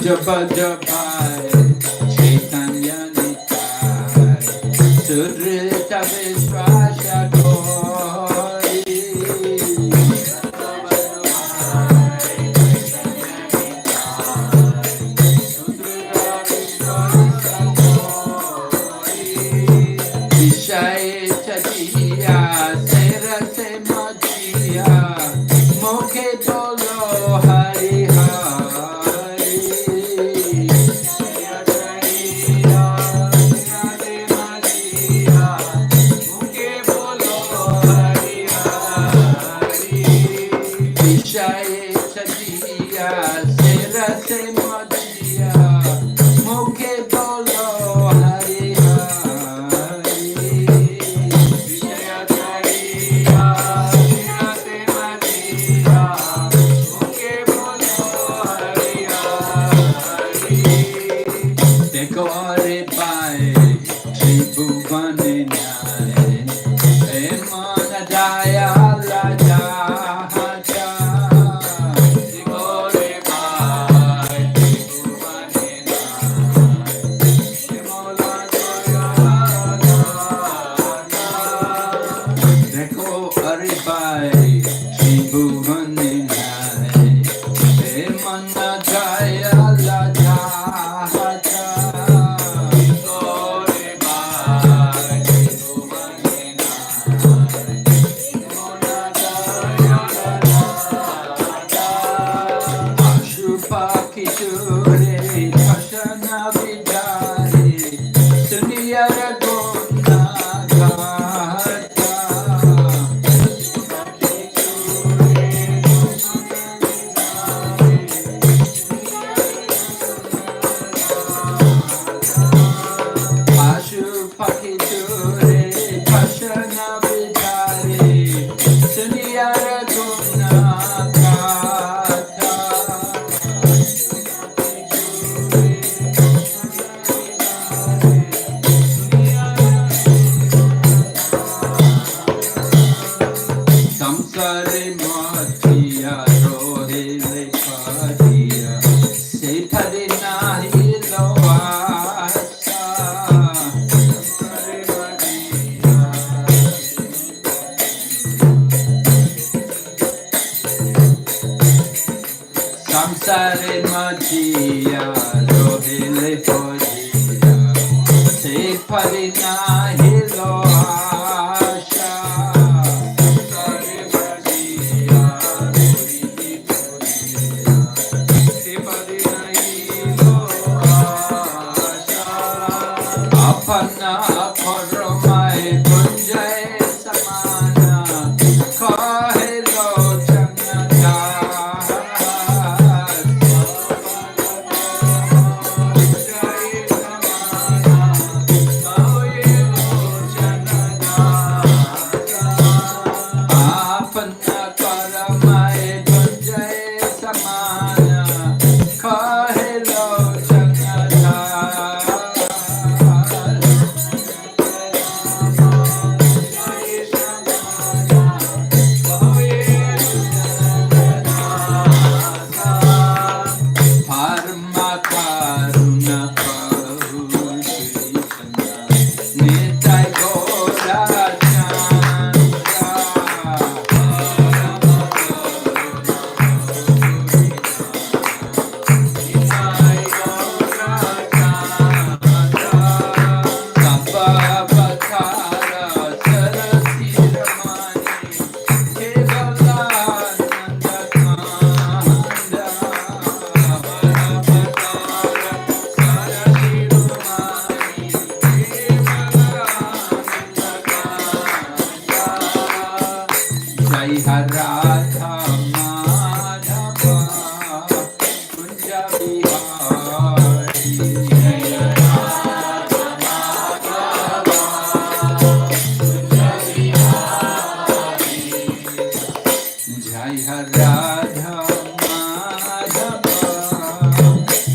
Japa Japai, Chaitanya Nitai, Sudrita Vishwasha Koi. Vishai Chatiya, Sera Se Matiya, Mokhe Bolo Hari Hari. Vishai Chatiya, Sera Se Matiya, Mokhe Bolo Hari Hari. Dekho are pai, Shri Bhuvane Nyai, Emana Jaya Raja Haja. Dekho are pai, Shri Bhuvane Nyai, Emana Jaya Raja Haja. Dekho are pai, Shri Bhuvane Nyai, Emana Jaya Raja Haja. Ashupakishure Pashana Vidari Suniyara Gona Gata. Ashupakishure Pashana Vidari Suniyara Gona Gata. Samsare Matiya Rohile Patiya Se Pari Nahi Loasa. Samsare Matiya Rohile Patiya Se Pari Nahi Loasa. Apana Paramai Kunjay Samana Kahelo Chanada. Apana Paramai Kunjay Samana Kahelo Chanada. Parma Karuna Pahushana Nitai Gora Chandra. Sababatara Sarasiramani Kevalananda Kanda. Jai Radha Madhava Kunja Bihari. Jai Radha Madhava Kunja Bihari. Jai Radha Madhava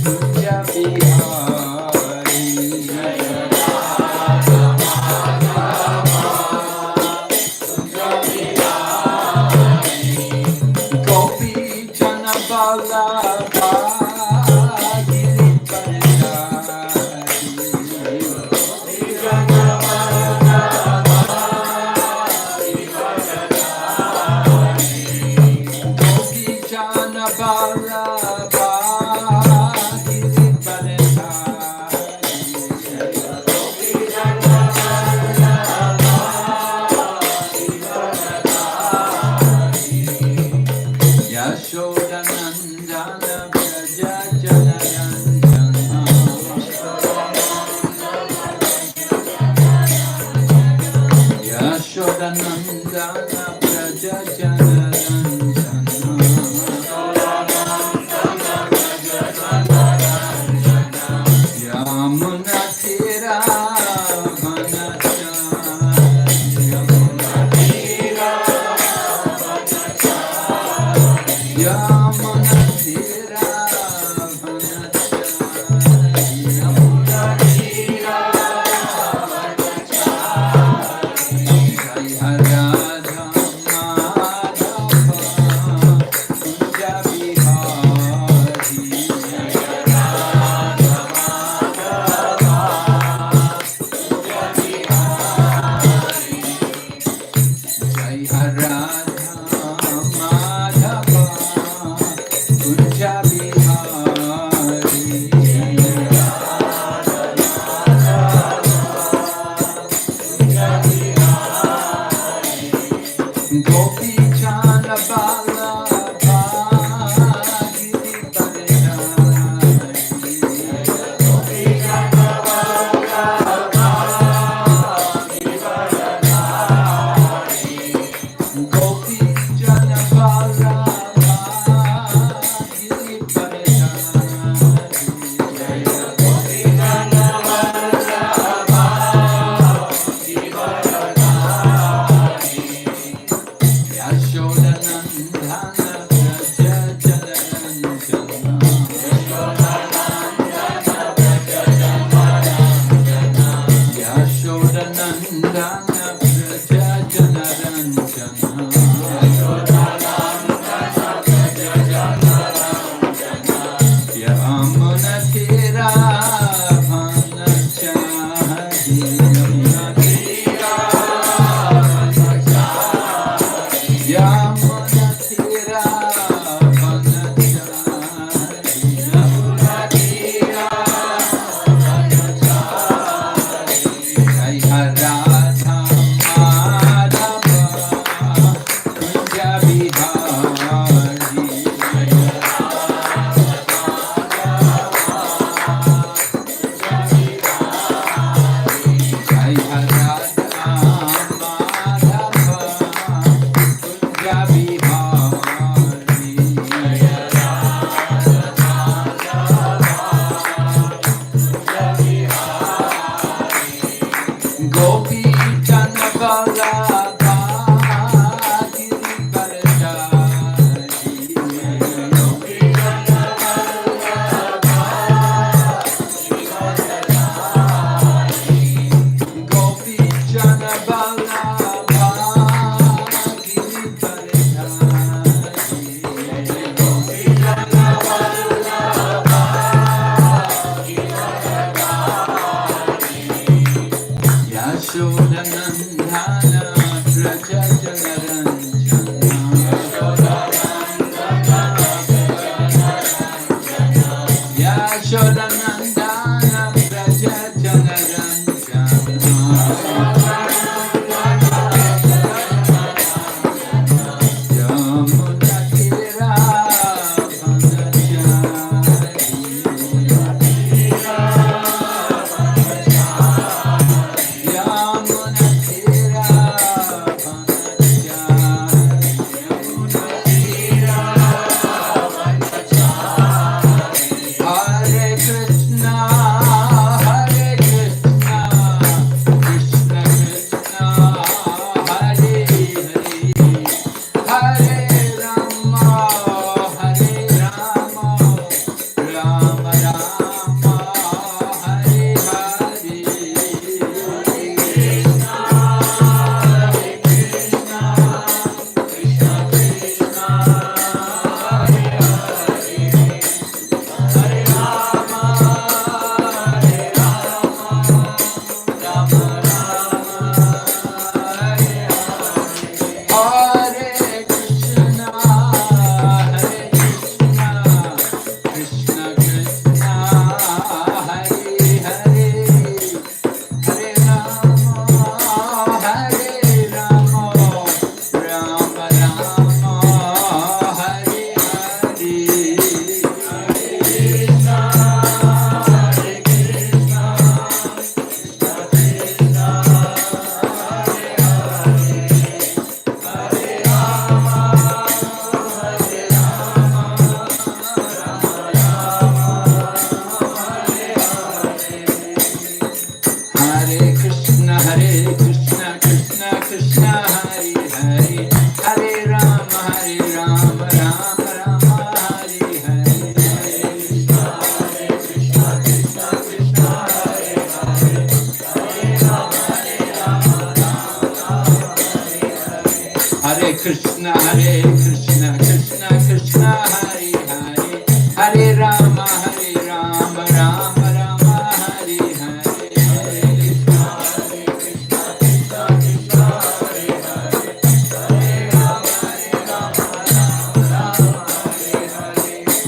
Kunja Bihari. Jai Radha Madhava Kunja Bihari. Gopi Jana Vallabha Yashodanandana Braja Janaranjana Yamunatira Krishna Hare Krishna Krishna Krishna Hare Hare Hare Rama Rama Rama Hare Hare Hare Krishna Hare Krishna Krishna Krishna Hare Hare Hare Rama Rama Rama Hare Hare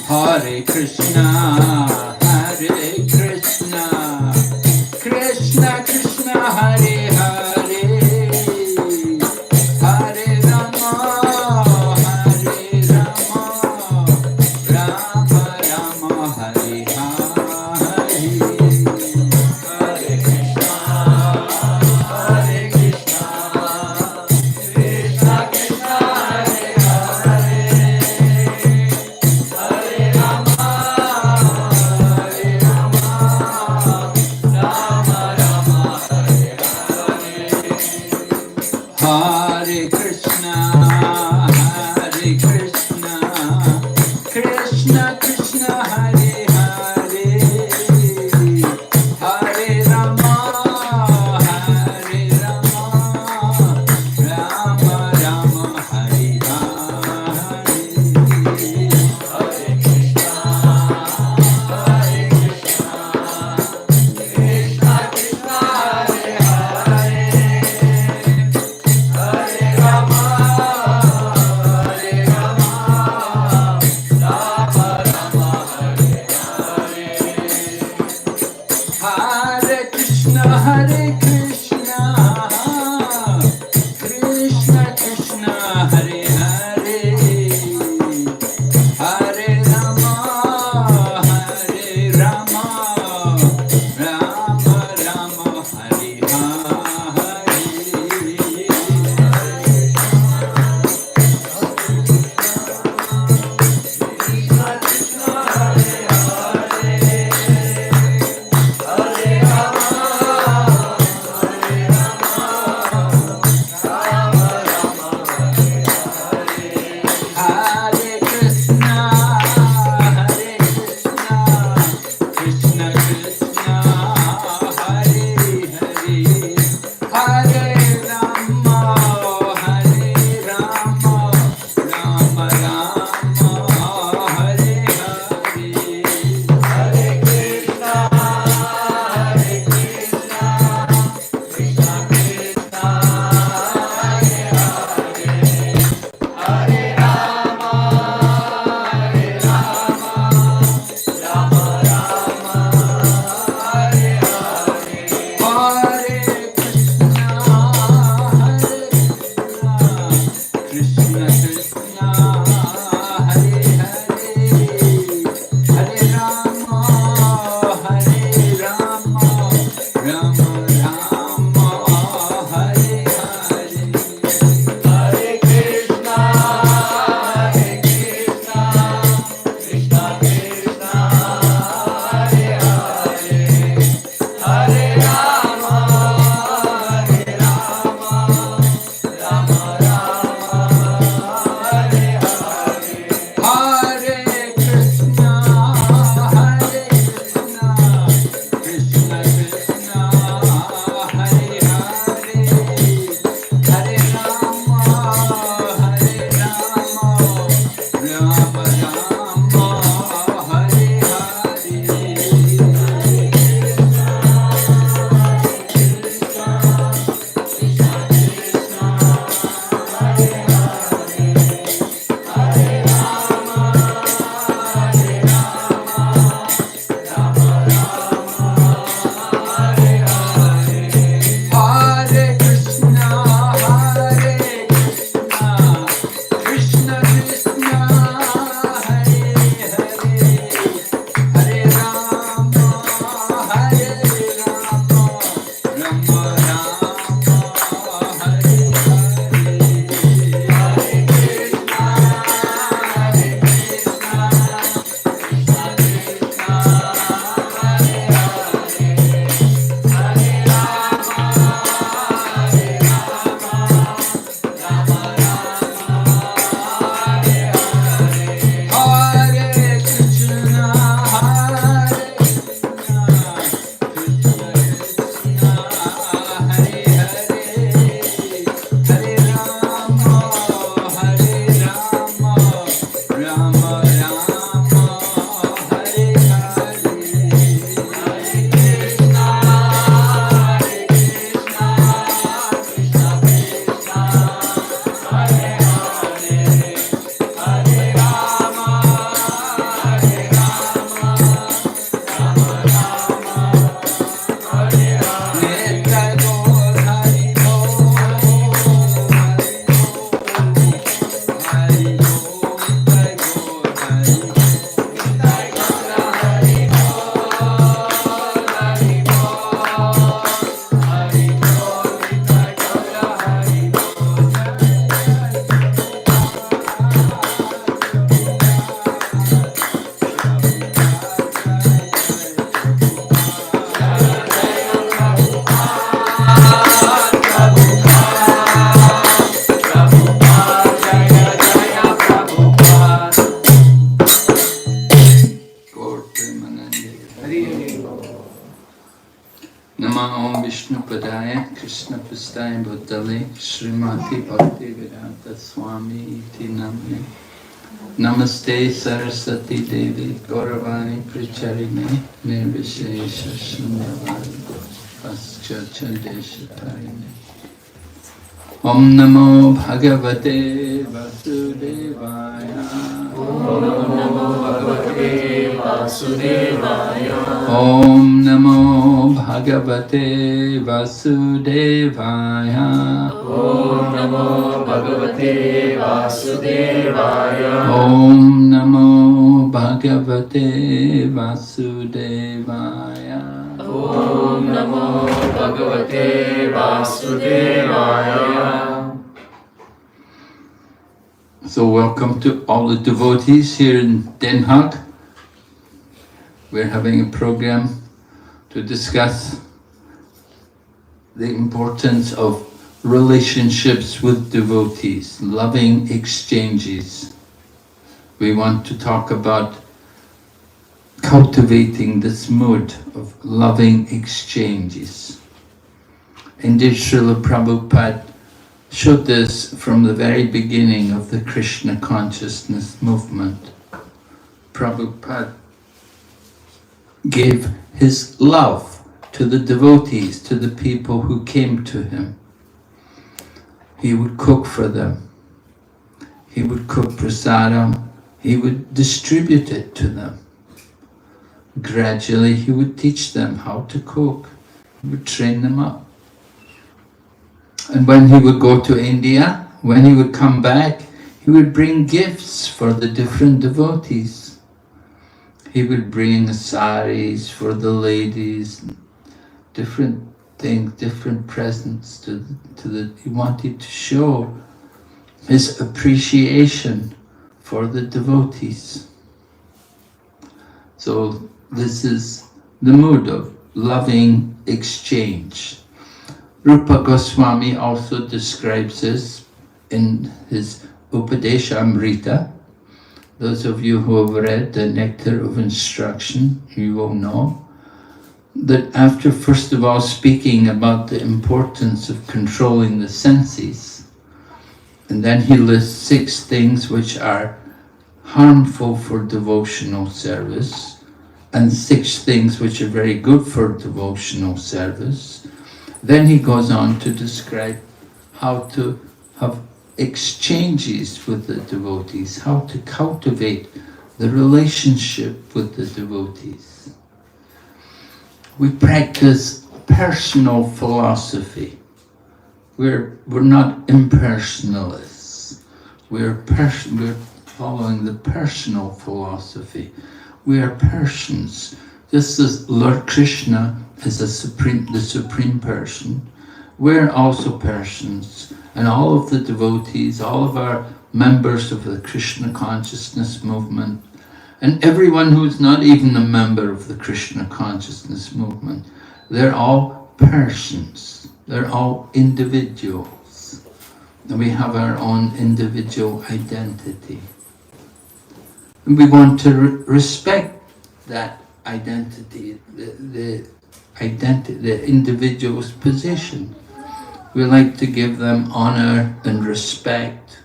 Hare Krishna Krishna Krishna Hare Hare Hare Rama Paramanande Hari. Namo Vishnu Padaya Krishna Pustaya Bhutale Srimati Bhakti Vedanta Swami Iti Namne Namaste Saraswati Devi Gauravani Pracharine Nirvishesha Shunyavadi Pascharcha Deshatarine. Om Namo Bhagavate Vasudevaya. Om Namo Bhagavate Vasudevaya. Om Namo Bhagavate Vasudevaya. Om Namo Bhagavate Vasudevaya. Om Namo Bhagavate Vasudevaya. Om Namo Bhagavate Vasudevaya. So welcome to all the devotees here in Den Hague. We're having a program to discuss the importance of relationships with devotees, loving exchanges. We want to talk about cultivating this mood of loving exchanges. Indeed, Srila Prabhupada showed this from the very beginning of the Krishna consciousness movement. Prabhupada gave his love to the devotees, to the people who came to him. He would cook for them. He would cook prasadam. He would distribute it to them. Gradually he would teach them how to cook. He would train them up. And when he would go to India, when he would come back, he would bring gifts for the different devotees. He would bring saris for the ladies, different things, different presents he wanted to show his appreciation for the devotees. So this is the mood of loving exchange. Rupa Goswami also describes this in his Upadeshamrita. Those of you who have read the Nectar of Instruction, you will know that after first of all speaking about the importance of controlling the senses, and then he lists 6 things which are harmful for devotional service, and 6 things which are very good for devotional service. Then he goes on to describe how to have exchanges with the devotees, how to cultivate the relationship with the devotees. We practice personal philosophy. We're not impersonalists. We're following the personal philosophy. We are persons. Just as Lord Krishna is the Supreme Person, we're also persons. And all of the devotees, all of our members of the Krishna consciousness movement, and everyone who's not even a member of the Krishna consciousness movement, they're all persons. They're all individuals. And we have our own individual identity. And we want to respect that identity, the individual's position. We like to give them honor and respect.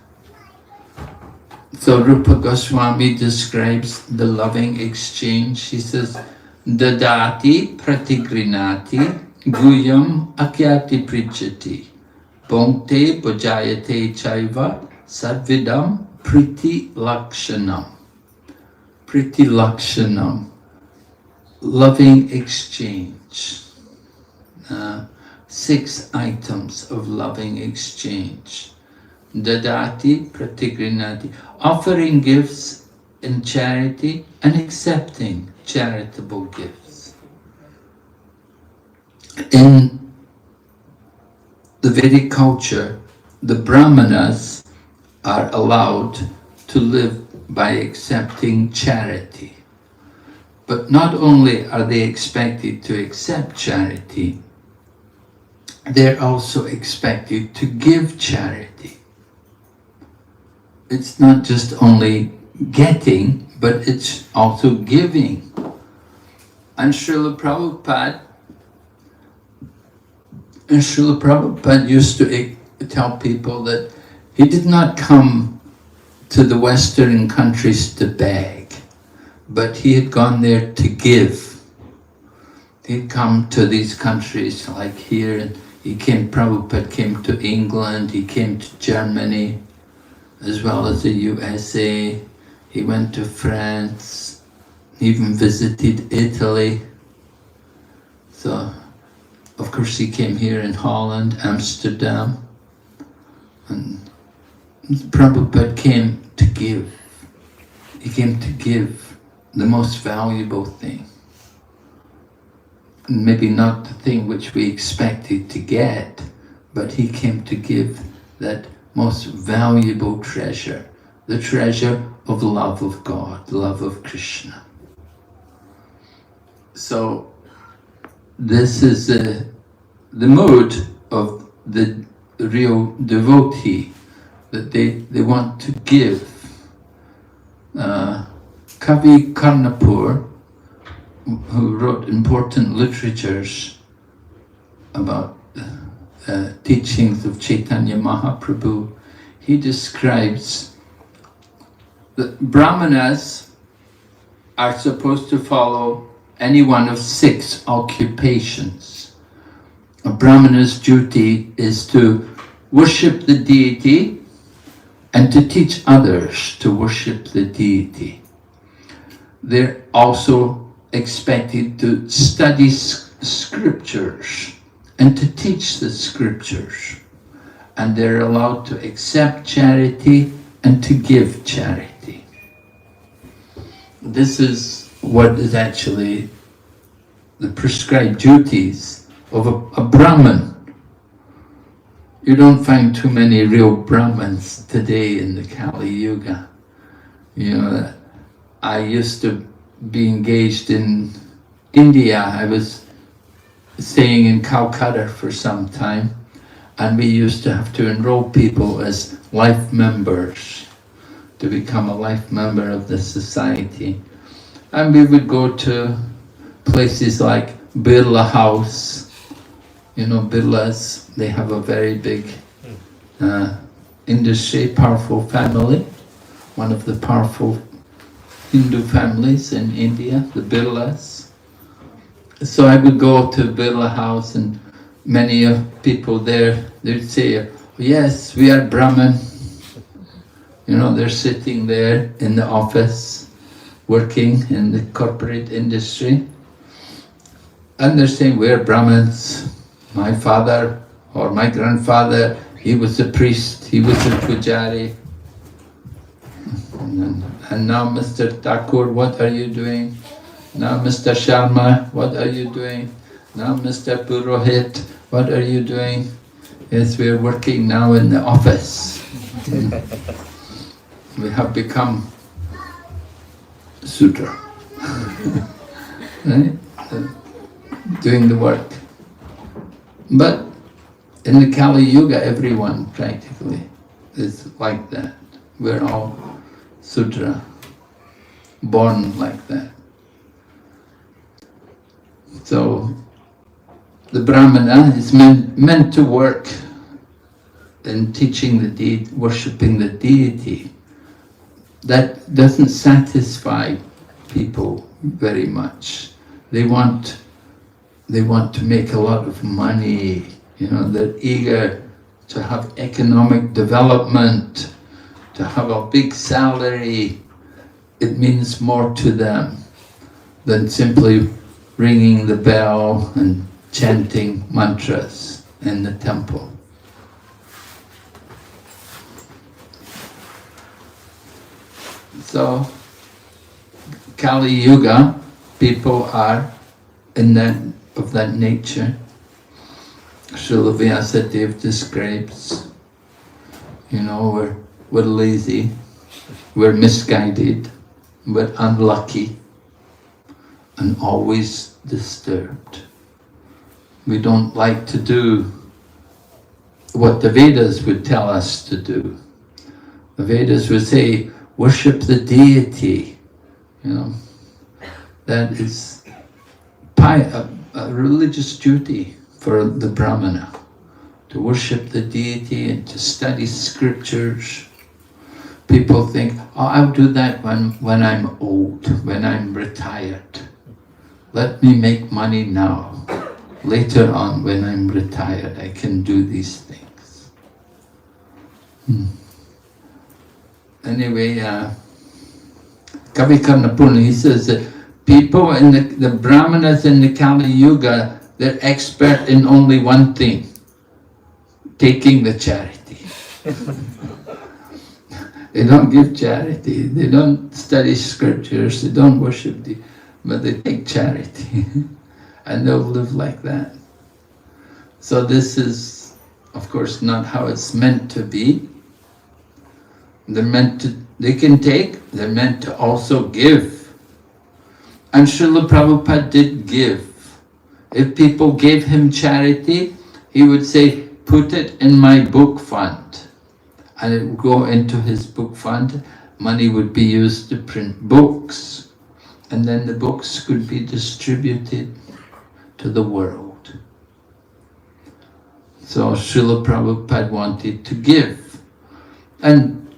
So Rupa Goswami describes the loving exchange. He says, Dadati pratigrinati guyam akyati prichati bhongte bhajayate chaiva sadvidam priti lakshanam. Priti lakshanam. Loving exchange. 6 items of loving exchange. Dadati pratigrinati, offering gifts in charity and accepting charitable gifts. In the Vedic culture, the Brahmanas are allowed to live by accepting charity. But not only are they expected to accept charity, they're also expected to give charity. It's not just only getting, but it's also giving. And Srila Prabhupada used to tell people that he did not come to the Western countries to beg, but he had gone there to give. He'd come to these countries like here, and Prabhupada came to England, he came to Germany, as well as the USA. He went to France, he even visited Italy. So, of course, he came here in Holland, Amsterdam, and Prabhupada came to give. He came to give the most valuable thing. Maybe not the thing which we expected to get, but he came to give that most valuable treasure, the treasure of love of God, love of Krishna. So this is the mood of the real devotee, that they want to give. Kavi Karnapur, who wrote important literatures about teachings of Chaitanya Mahaprabhu, he describes that Brahmanas are supposed to follow any one of 6 occupations. A Brahmana's duty is to worship the deity and to teach others to worship the deity. They're also expected to study scriptures and to teach the scriptures. And they're allowed to accept charity and to give charity. This is what is actually the prescribed duties of a Brahman. You don't find too many real Brahmins today in the Kali Yuga. You know, I used to be engaged in India. I was staying in Calcutta for some time, and we used to have to enroll people as life members to become a life member of the society. And we would go to places like Birla House. You know, Birlas, they have a very big industry, powerful family, one of the powerful Hindu families in India, the Birlas. So I would go to Birla House, and many people there, they'd say, yes, we are Brahmin. You know, they're sitting there in the office, working in the corporate industry, and they're saying, we're Brahmins. My father or my grandfather, he was a priest, he was a pujari. And now Mr. Thakur, what are you doing? Now Mr. Sharma, what are you doing? Now Mr. Purohit, what are you doing? Yes, we are working now in the office. We have become Sudra. Right? Doing the work. But in the Kali Yuga, everyone practically is like that. We're all Sudra, born like that. So the Brahmana is meant to work in teaching the deity, worshipping the deity. That doesn't satisfy people very much. They want to make a lot of money. You know, they're eager to have economic development, to have a big salary. It means more to them than simply ringing the bell and chanting mantras in the temple. So, Kali Yuga, people are of that nature. Srila Vyasadeva describes, you know, we're lazy, we're misguided, we're unlucky, and always disturbed. We don't like to do what the Vedas would tell us to do. The Vedas would say, worship the deity, you know. That is a religious duty for the Brahmana, to worship the deity and to study scriptures. People think, oh, I'll do that when I'm old, when I'm retired. Let me make money now. Later on, when I'm retired, I can do these things. Anyway, Kavi Karnapurna, he says that people in the Brahmanas in the Kali Yuga, they're expert in only one thing, taking the charity. They don't give charity, they don't study scriptures, they don't worship, but they take charity. And they'll live like that. So this is, of course, not how it's meant to be. They can take, they're meant to also give. And Srila Prabhupada did give. If people gave him charity, he would say, put it in my book fund. And it would go into his book fund. Money would be used to print books. And then the books could be distributed to the world. So Srila Prabhupada wanted to give. And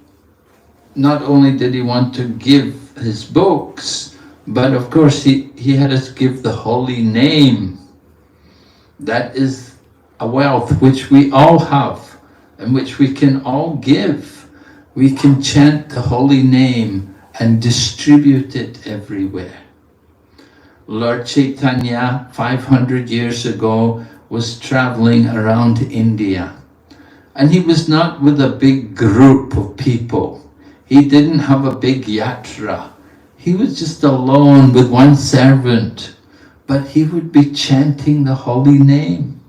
not only did he want to give his books, but of course he had us give the holy name. That is a wealth which we all have and which we can all give. We can chant the holy name and distribute it everywhere. Lord Chaitanya, 500 years ago, was traveling around India. And he was not with a big group of people. He didn't have a big yatra. He was just alone with one servant. But he would be chanting the holy name.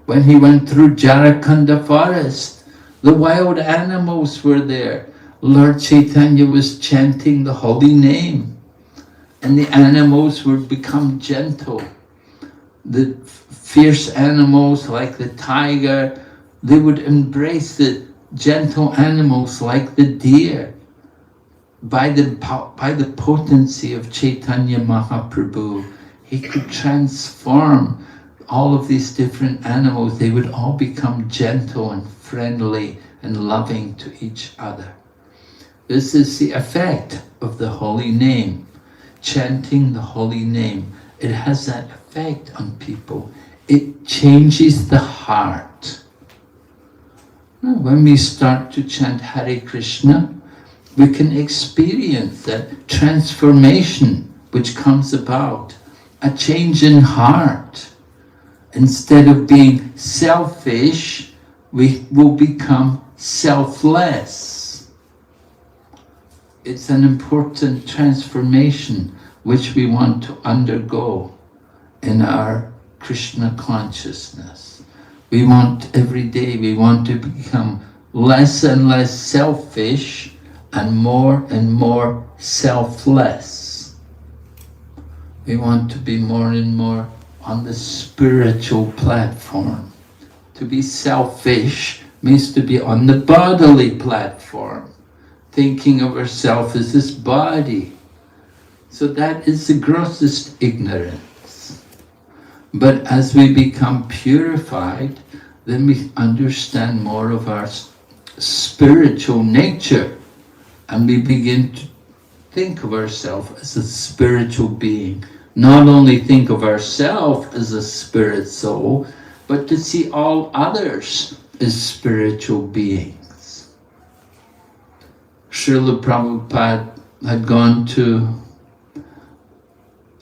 When he went through Jarakanda forest, the wild animals were there. Lord Chaitanya was chanting the holy name. And the animals would become gentle. The fierce animals like the tiger, they would embrace the gentle animals like the deer. By the potency of Chaitanya Mahaprabhu, he could transform all of these different animals. They would all become gentle and friendly and loving to each other. This is the effect of the holy name. Chanting the holy name, it has that effect on people. It changes the heart. When we start to chant Hare Krishna, we can experience that transformation which comes about, a change in heart. Instead of being selfish, we will become selfless. It's an important transformation which we want to undergo in our Krishna consciousness. We want, every day, we want to become less and less selfish and more selfless. We want to be more and more on the spiritual platform. To be selfish means to be on the bodily platform, thinking of ourselves as this body. So that is the grossest ignorance. But as we become purified, then we understand more of our spiritual nature, and we begin to think of ourselves as a spiritual being. Not only think of ourselves as a spirit soul, but to see all others as spiritual beings. Srila Prabhupada had gone to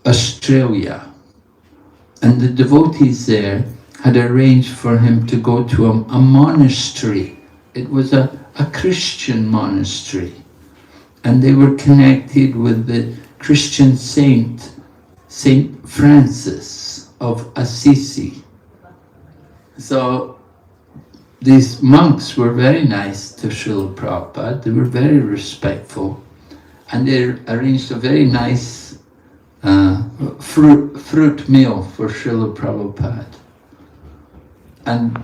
Australia, and the devotees there had arranged for him to go to a monastery. It was a Christian monastery, and they were connected with the Christian saint, Saint Francis of Assisi. So these monks were very nice to Srila Prabhupada. They were very respectful, and they arranged a very nice fruit meal for Srila Prabhupada. And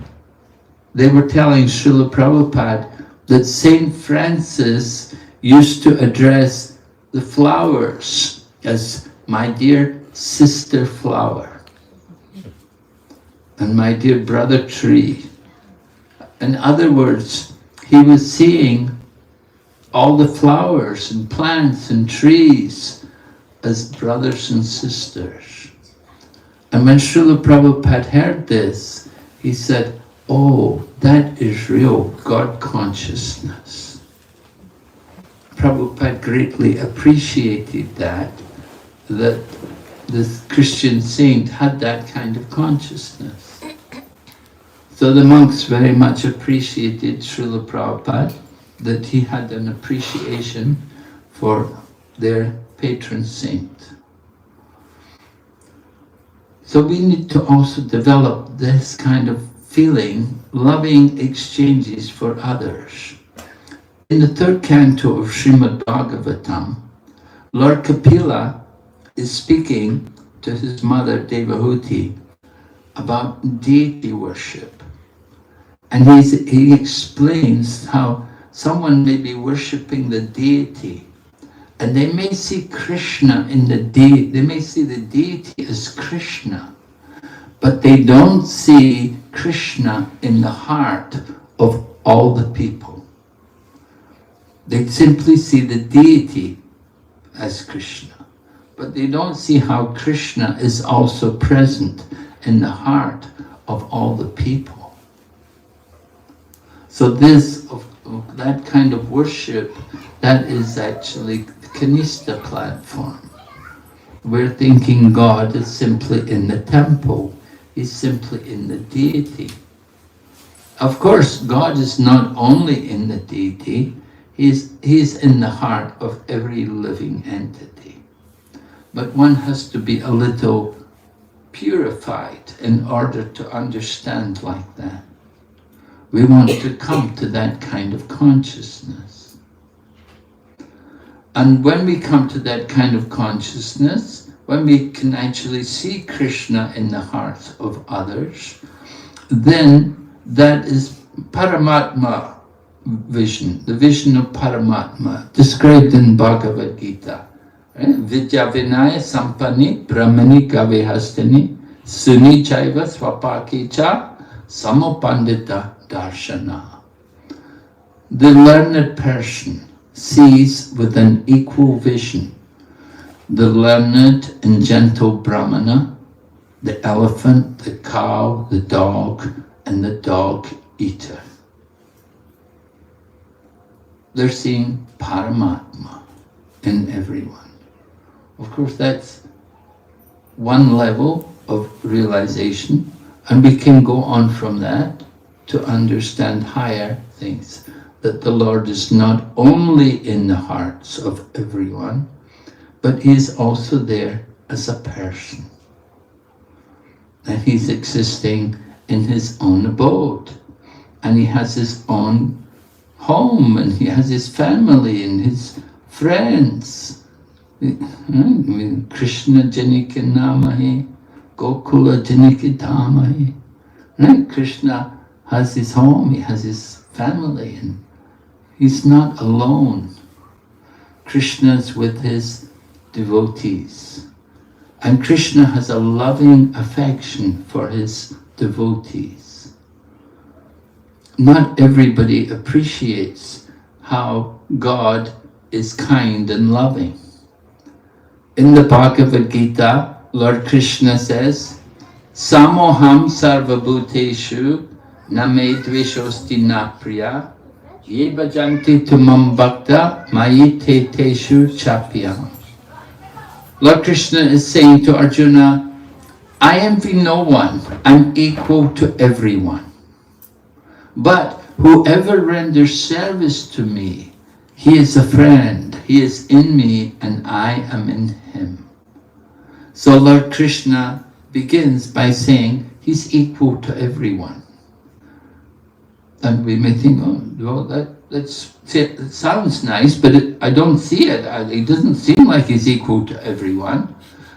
they were telling Srila Prabhupada that Saint Francis used to address the flowers as, "My dear sister flower, and my dear brother tree. In other words, he was seeing all the flowers and plants and trees as brothers and sisters. And when Srila Prabhupada heard this, he said, oh, that is real God consciousness. Prabhupada greatly appreciated that this Christian saint had that kind of consciousness. So the monks very much appreciated Srila Prabhupada, that he had an appreciation for their patron saint. So we need to also develop this kind of feeling, loving exchanges for others. In the third canto of Srimad Bhagavatam, Lord Kapila is speaking to his mother Devahuti about deity worship. And he explains how someone may be worshipping the deity, and they may see Krishna in the deity, they may see the deity as Krishna, but they don't see Krishna in the heart of all the people. They simply see the deity as Krishna, but they don't see how Krishna is also present in the heart of all the people. So that kind of worship, that is actually the Kanista platform. We're thinking God is simply in the temple, He's simply in the deity. Of course, God is not only in the deity, He's in the heart of every living entity. But one has to be a little purified in order to understand like that. We want to come to that kind of consciousness. And when we come to that kind of consciousness, when we can actually see Krishna in the hearts of others, then that is Paramatma vision, the vision of Paramatma, described in Bhagavad Gita. Vidya Vinaya Sampani Brahmani Kavihastani Suni Chaiva Swapakicha Samopandita Darshana. The learned person sees with an equal vision the learned and gentle Brahmana, the elephant, the cow, the dog, and the dog eater. They're seeing Paramatma in everyone. Of course, that's one level of realization, and we can go on from that to understand higher things, that the Lord is not only in the hearts of everyone, but He is also there as a person. And He's existing in His own abode, and He has His own home, and He has His family and His friends. Krishna Janika Namahi, Gokula Janika Dhamahi. Right? Krishna has his home, he has his family, and he's not alone. Krishna's with his devotees. And Krishna has a loving affection for his devotees. Not everybody appreciates how God is kind and loving. In the Bhagavad Gita, Lord Krishna says, Samoham sarvabhuteshu name dveshosti napriya ye bhajanti tumam bhakta mayi te teshu chapyam. Lord Krishna is saying to Arjuna, I envy no one, I'm equal to everyone. But whoever renders service to me, he is a friend, he is in me and I am in him. So Lord Krishna begins by saying he's equal to everyone. And we may think, oh, well, that sounds nice, but I don't see it. It doesn't seem like he's equal to everyone.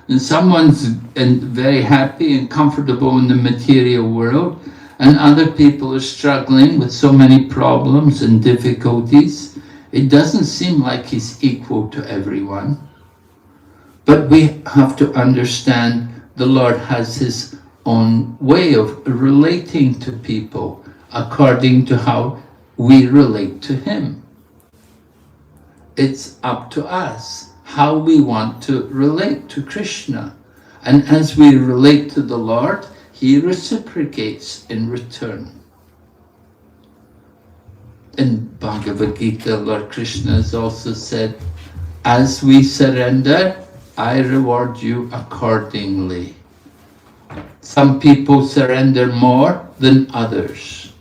And someone's very happy and comfortable in the material world, and other people are struggling with so many problems and difficulties. It doesn't seem like he's equal to everyone. But we have to understand the Lord has his own way of relating to people according to how we relate to him. It's up to us how we want to relate to Krishna. And as we relate to the Lord, he reciprocates in return. In Bhagavad Gita, Lord Krishna has also said, as we surrender, I reward you accordingly. Some people surrender more than others.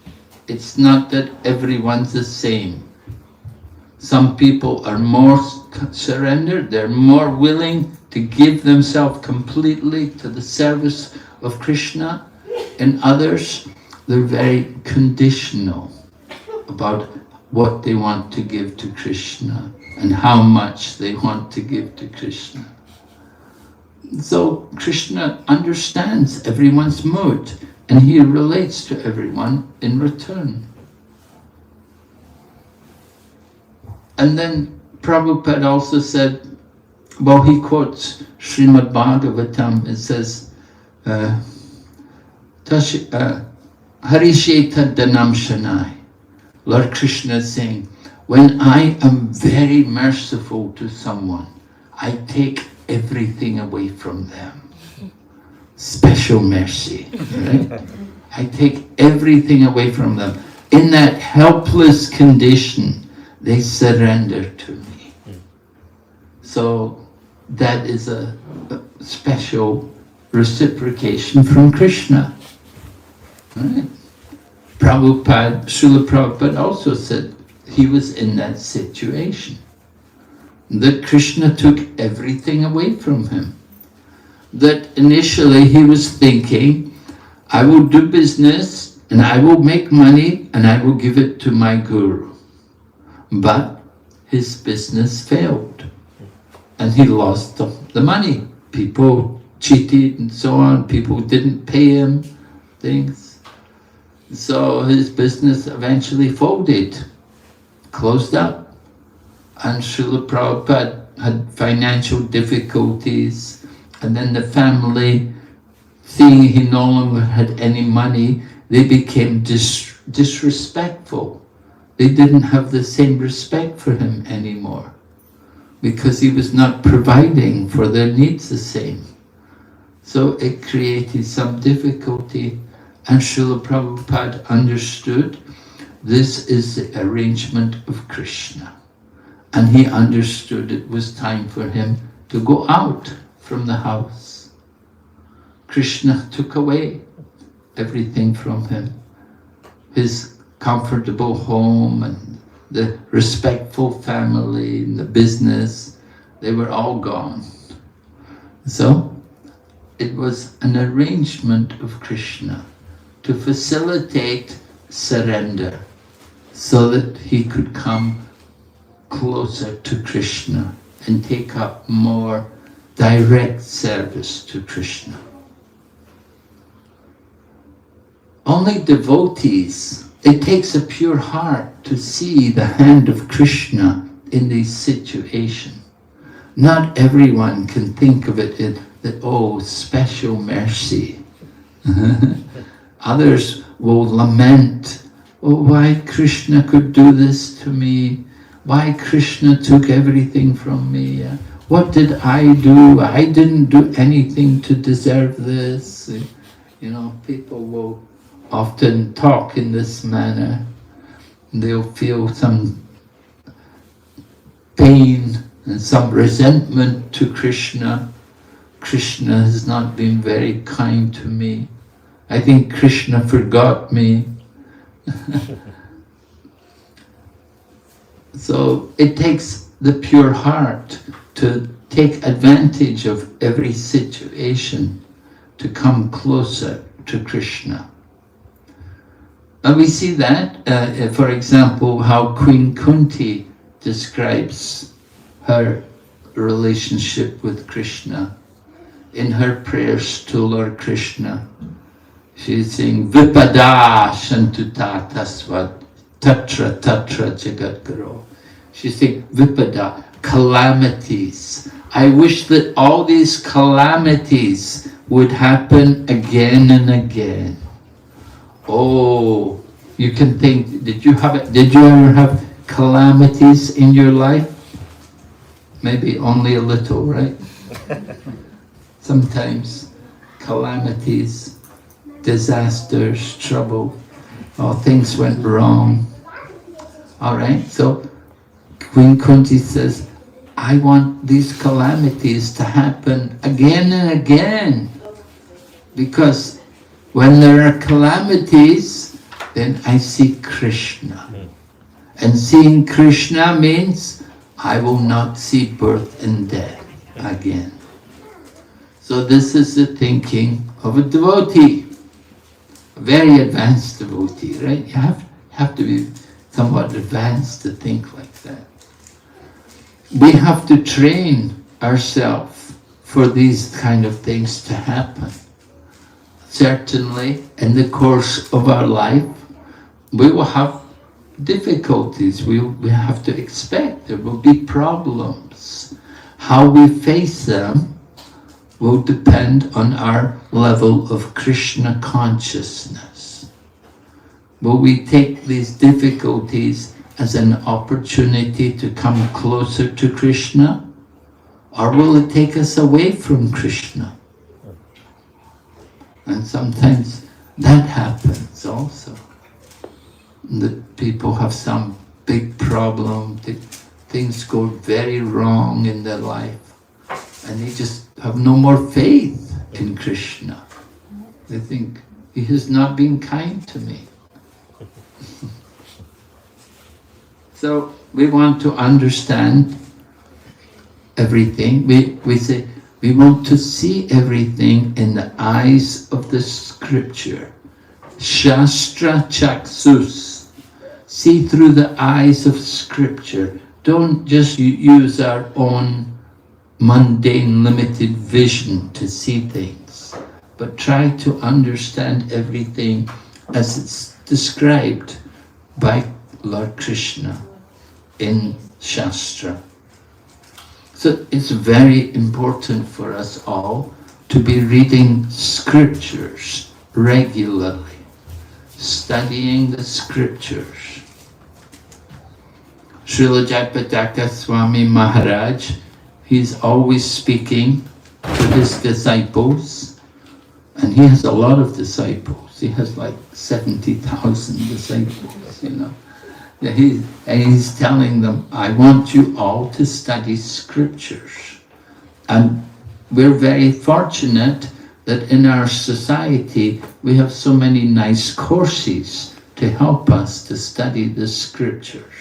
It's not that everyone's the same. Some people are more surrendered, they're more willing to give themselves completely to the service of Krishna. And others, they're very conditional about what they want to give to Krishna and how much they want to give to Krishna. So Krishna understands everyone's mood and he relates to everyone in return. And then Prabhupada also said, well, he quotes Srimad Bhagavatam. It says, Harisheta Danam Shanai. Lord Krishna is saying, when I am very merciful to someone, I take everything away from them. Special mercy, right? I take everything away from them. In that helpless condition, they surrender to me. So that is a special reciprocation from Krishna. Right? Srila Prabhupada also said he was in that situation. That Krishna took everything away from him. That initially he was thinking, I will do business and I will make money and I will give it to my guru. But his business failed and he lost the money. People cheated and so on. People didn't pay him things. So his business eventually folded, closed up. And Srila Prabhupada had financial difficulties. And then the family, seeing he no longer had any money, they became disrespectful. They didn't have the same respect for him anymore because he was not providing for their needs the same. So it created some difficulty, and Srila Prabhupada understood this is the arrangement of Krishna. And he understood it was time for him to go out from the house. Krishna took away everything from him. His comfortable home and the respectful family and the business, they were all gone. So it was an arrangement of Krishna to facilitate surrender so that he could come closer to Krishna and take up more direct service to Krishna. Only devotees, it takes a pure heart to see the hand of Krishna in these situations. Not everyone can think of it in that, oh, special mercy. Others will lament, oh, why Krishna could do this to me? Why Krishna took everything from me? What did I do? I didn't do anything to deserve this. You know, people will often talk in this manner. They'll feel some pain and some resentment to Krishna. Krishna has not been very kind to me. I think Krishna forgot me. So it takes the pure heart to take advantage of every situation to come closer to Krishna. And we see that, for example, how Queen Kunti describes her relationship with Krishna in her prayers to Lord Krishna. She's saying, Vipada Shantuta Tasvat Tatra Tatra Jagat Guru. She's saying, Vipada, calamities I wish that all these calamities would happen again and again. Oh, you can think, did you ever have calamities in your life? Maybe only a little, right? Sometimes calamities, disasters, trouble, things went wrong. All right, so Queen Kunti says, I want these calamities to happen again and again, because when there are calamities, then I see Krishna. And seeing Krishna means I will not see birth and death again. So this is the thinking of a devotee, a very advanced devotee, right? You have to be somewhat advanced to think like that. We have to train ourselves for these kind of things to happen. Certainly, in the course of our life, we will have difficulties. We have to expect there will be problems. How we face them will depend on our level of Krishna consciousness. Will we take these difficulties as an opportunity to come closer to Krishna, or will it take us away from Krishna? And sometimes that happens also. That people have some big problem, things go very wrong in their life, and they just have no more faith in Krishna. They think, he has not been kind to me. So we want to understand everything. We say, we want to see everything in the eyes of the scripture. Shastra Chaksus. See through the eyes of scripture. Don't just use our own mundane, limited vision to see things, but try to understand everything as it's described by Lord Krishna in Shastra. So it's very important for us all to be reading scriptures regularly, studying the scriptures. Srila Jayapataka Swami Maharaj, he's always speaking to his disciples, and he has a lot of disciples. He has like 70,000 disciples, you know. Yeah, he's telling them, I want you all to study scriptures. And we're very fortunate that in our society we have so many nice courses to help us to study the scriptures.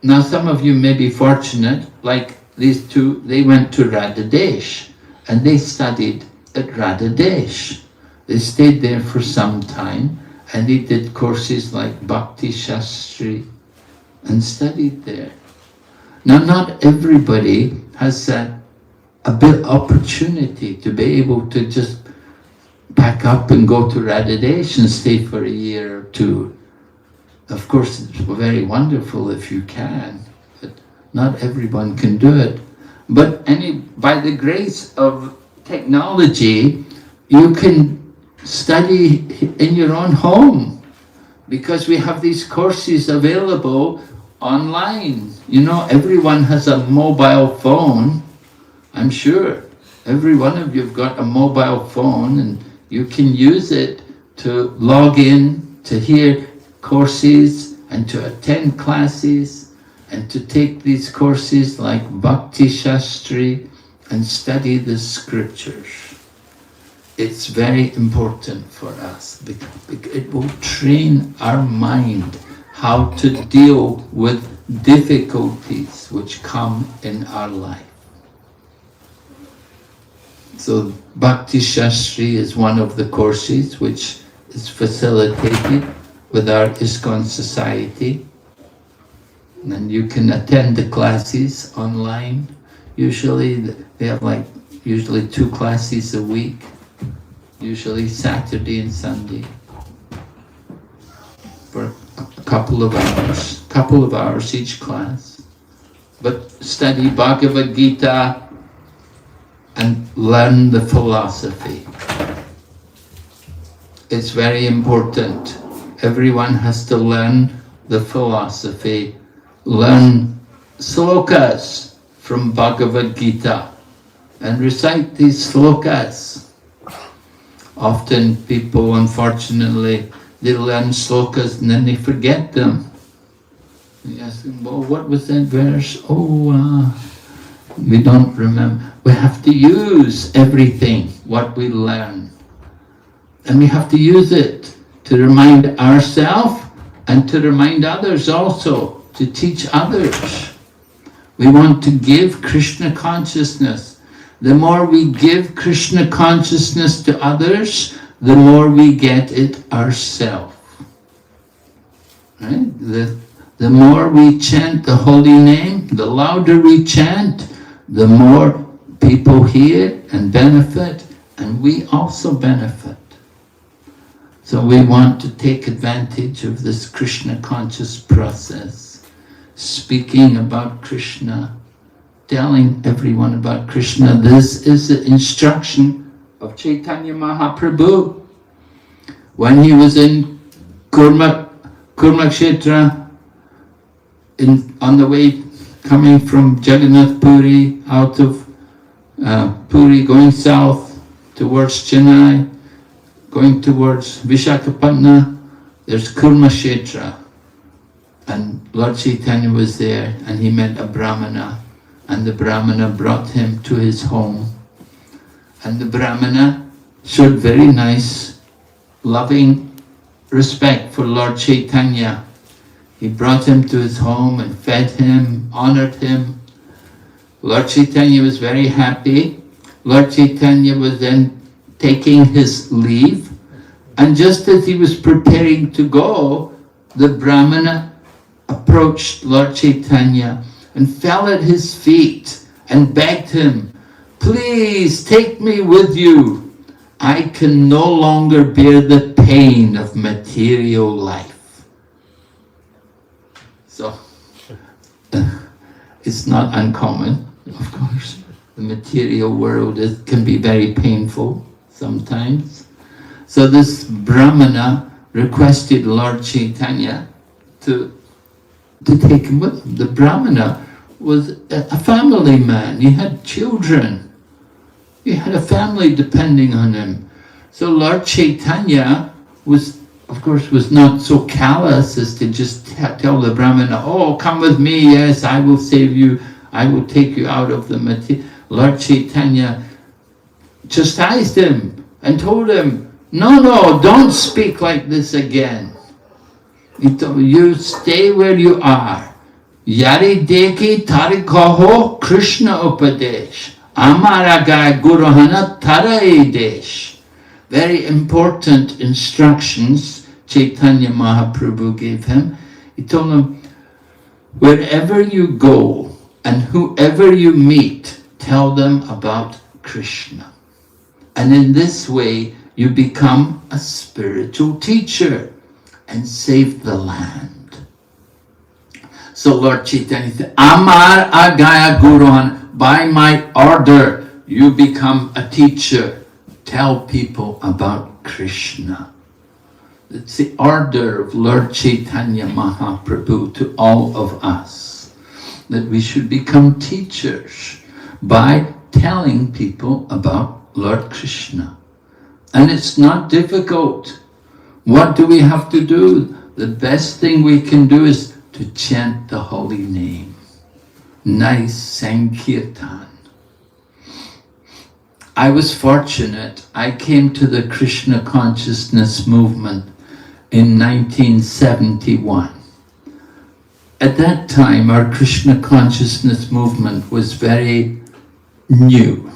Now some of you may be fortunate, like these two, they went to Radhadesh and they studied at Radhadesh. They stayed there for some time and they did courses like Bhakti Shastri and studied there. Now not everybody has that a bit opportunity to be able to just pack up and go to Radhadesh and stay for a year or two. Of course, it's very wonderful if you can, but not everyone can do it. But by the grace of technology, you can study in your own home, because we have these courses available online. You know, everyone has a mobile phone. I'm sure every one of you have got a mobile phone, and you can use it to log in, to hear courses, and to attend classes, and to take these courses like Bhakti Shastri and study the scriptures. It's very important for us because it will train our mind how to deal with difficulties which come in our life. So Bhakti Shastri is one of the courses which is facilitated with our ISKCON society. And you can attend the classes online. Usually they have usually 2 classes a week, usually Saturday and Sunday, for a couple of hours each class. but study Bhagavad Gita and learn the philosophy. It's very important. Everyone has to learn the philosophy, learn slokas from Bhagavad Gita and recite these slokas. Often people, unfortunately, they learn slokas and then they forget them. You ask them, well, what was that verse? We don't remember. We have to use everything, what we learn. And we have to use it to remind ourselves and to remind others also, to teach others. We want to give Krishna consciousness. The more we give Krishna consciousness to others, the more we get it ourselves. Right? The more we chant the holy name, the louder we chant, the more people hear and benefit, and we also benefit. So we want to take advantage of this Krishna conscious process, speaking about Krishna, telling everyone about Krishna. This is the instruction of Chaitanya Mahaprabhu. When he was in Kurmakshetra, on the way coming from Jagannath Puri, out of Puri, going south towards Chennai, going towards Vishakhapatnam, there's Kurmakshetra. And Lord Chaitanya was there, and he met a Brahmana, and the Brahmana brought him to his home. And the Brahmana showed very nice, loving respect for Lord Chaitanya. He brought him to his home and fed him, honored him. Lord Chaitanya was very happy. Lord Chaitanya was then taking his leave, and just as he was preparing to go, the Brahmana approached Lord Chaitanya and fell at his feet and begged him, "Please take me with you. I can no longer bear the pain of material life." So, it's not uncommon, of course. The material world can be very painful sometimes. So this Brahmana requested Lord Chaitanya to take him with him. The Brahmana was a family man. He had children. He had a family depending on him. So Lord Chaitanya was not so callous as to just tell the Brahmana, "Oh, come with me, yes, I will save you, I will take you out of the material." Lord Chaitanya chastised him and told him, no, don't speak like this again. He told, "You stay where you are. Yari deki tari kaho Krishna upadesh. Amaragai guruhana tarai desh." Very important instructions Chaitanya Mahaprabhu gave him. He told him, wherever you go and whoever you meet, tell them about Krishna. And in this way, you become a spiritual teacher and save the land. So Lord Chaitanya said, "Amar agaya guruhan," by my order, you become a teacher. Tell people about Krishna. It's the order of Lord Chaitanya Mahaprabhu to all of us, that we should become teachers by telling people about Lord Krishna. And it's not difficult. What do we have to do? The best thing we can do is to chant the holy name. Nice Sankirtan. I was fortunate. I came to the Krishna consciousness movement in 1971. At that time, our Krishna consciousness movement was very new.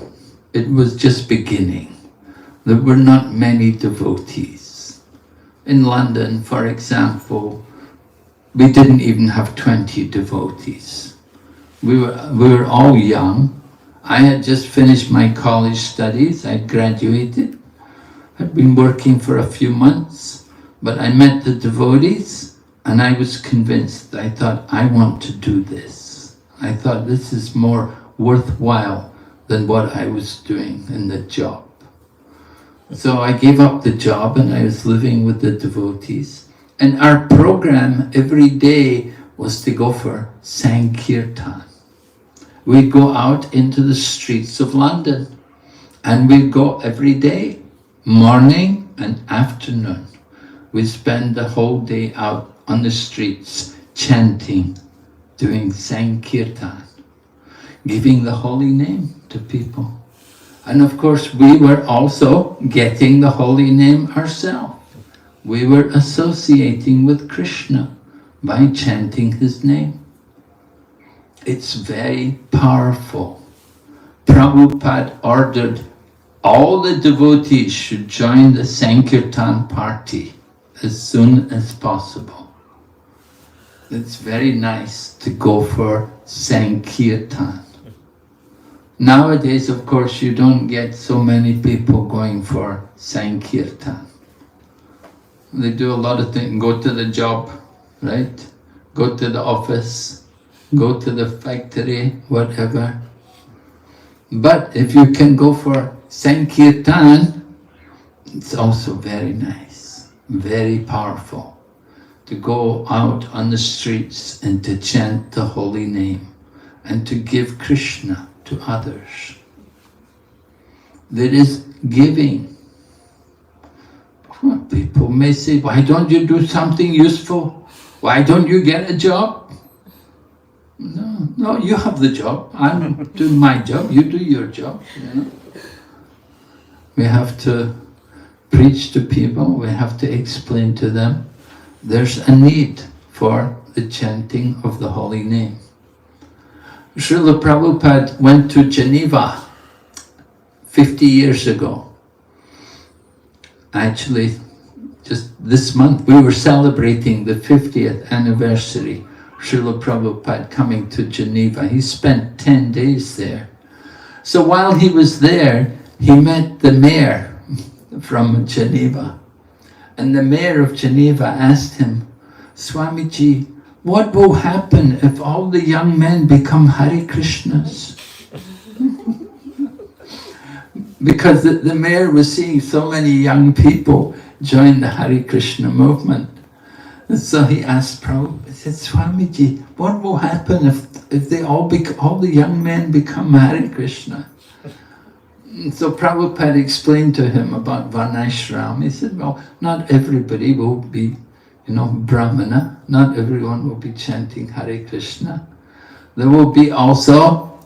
It was just beginning. There were not many devotees. In London, for example, we didn't even have 20 devotees. We were all young. I had just finished my college studies. I'd graduated. I'd been working for a few months, but I met the devotees and I was convinced. I thought, I want to do this. I thought this is more worthwhile than what I was doing in the job. So I gave up the job and I was living with the devotees. And our program every day was to go for Sankirtan. We'd go out into the streets of London and we'd go every day, morning and afternoon. We'd spend the whole day out on the streets chanting, doing Sankirtan, giving the holy name to people. And of course, we were also getting the holy name ourselves. We were associating with Krishna by chanting his name. It's very powerful. Prabhupada ordered all the devotees should join the Sankirtan party as soon as possible. It's very nice to go for Sankirtan. Nowadays, of course, you don't get so many people going for Sankirtan. They do a lot of things, go to the job, right? Go to the office, go to the factory, whatever. But if you can go for Sankirtan, it's also very nice, very powerful to go out on the streets and to chant the holy name and to give Krishna to others. There is giving. Well, people may say, why don't you do something useful? Why don't you get a job? No, you have the job. I'm doing my job, you do your job. You know? We have to preach to people, we have to explain to them there's a need for the chanting of the holy name. Srila Prabhupada went to Geneva 50 years ago. Actually, just this month we were celebrating the 50th anniversary. Srila Prabhupada coming to Geneva. He spent 10 days there. So while he was there, he met the mayor from Geneva. And the mayor of Geneva asked him, Swamiji, what will happen if all the young men become Hare Krishnas? Because the mayor was seeing so many young people join the Hare Krishna movement. And so he asked Prabhupada, he said, Swamiji, what will happen if all the young men become Hare Krishna? And so Prabhupada explained to him about Varnashram. He said, well, not everybody will be, Brahmana. Not everyone will be chanting Hare Krishna. There will be also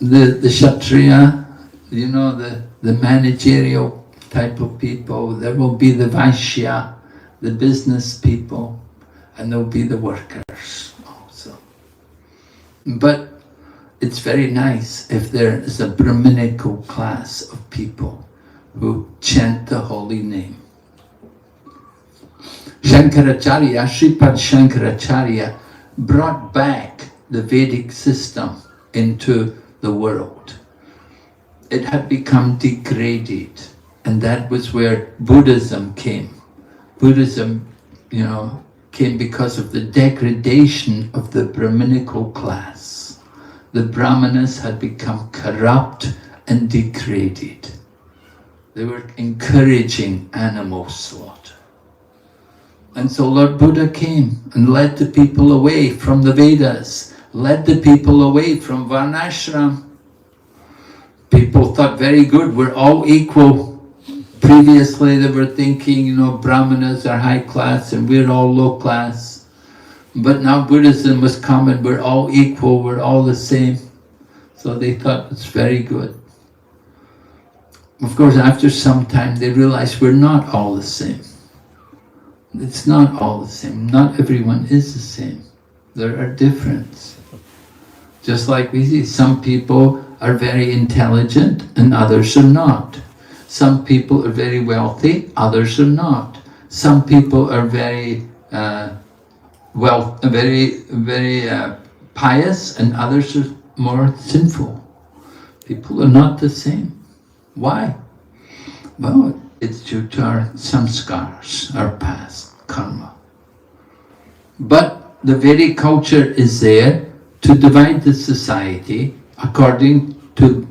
the Kshatriya, the managerial type of people. There will be the Vaishya, the business people, and there will be the workers also. But it's very nice if there is a Brahminical class of people who chant the holy name. Shankaracharya, Sripad Shankaracharya brought back the Vedic system into the world. It had become degraded, and that was where Buddhism came. Buddhism, came because of the degradation of the Brahminical class. The Brahmanas had become corrupt and degraded. They were encouraging animal slaughter. And so Lord Buddha came and led the people away from the Vedas, led the people away from Varnashram. People thought, very good, we're all equal. Previously they were thinking, Brahmanas are high class and we're all low class. But now Buddhism was coming, we're all equal, we're all the same. So they thought it's very good. Of course, after some time they realized we're not all the same. It's not all the same. Not everyone is the same. There are differences. Just like we see, some people are very intelligent and others are not. Some people are very wealthy, others are not. Some people are very pious and others are more sinful. People are not the same. Why? Well, it's due to our samskars, our past karma. But the Vedic culture is there to divide the society according to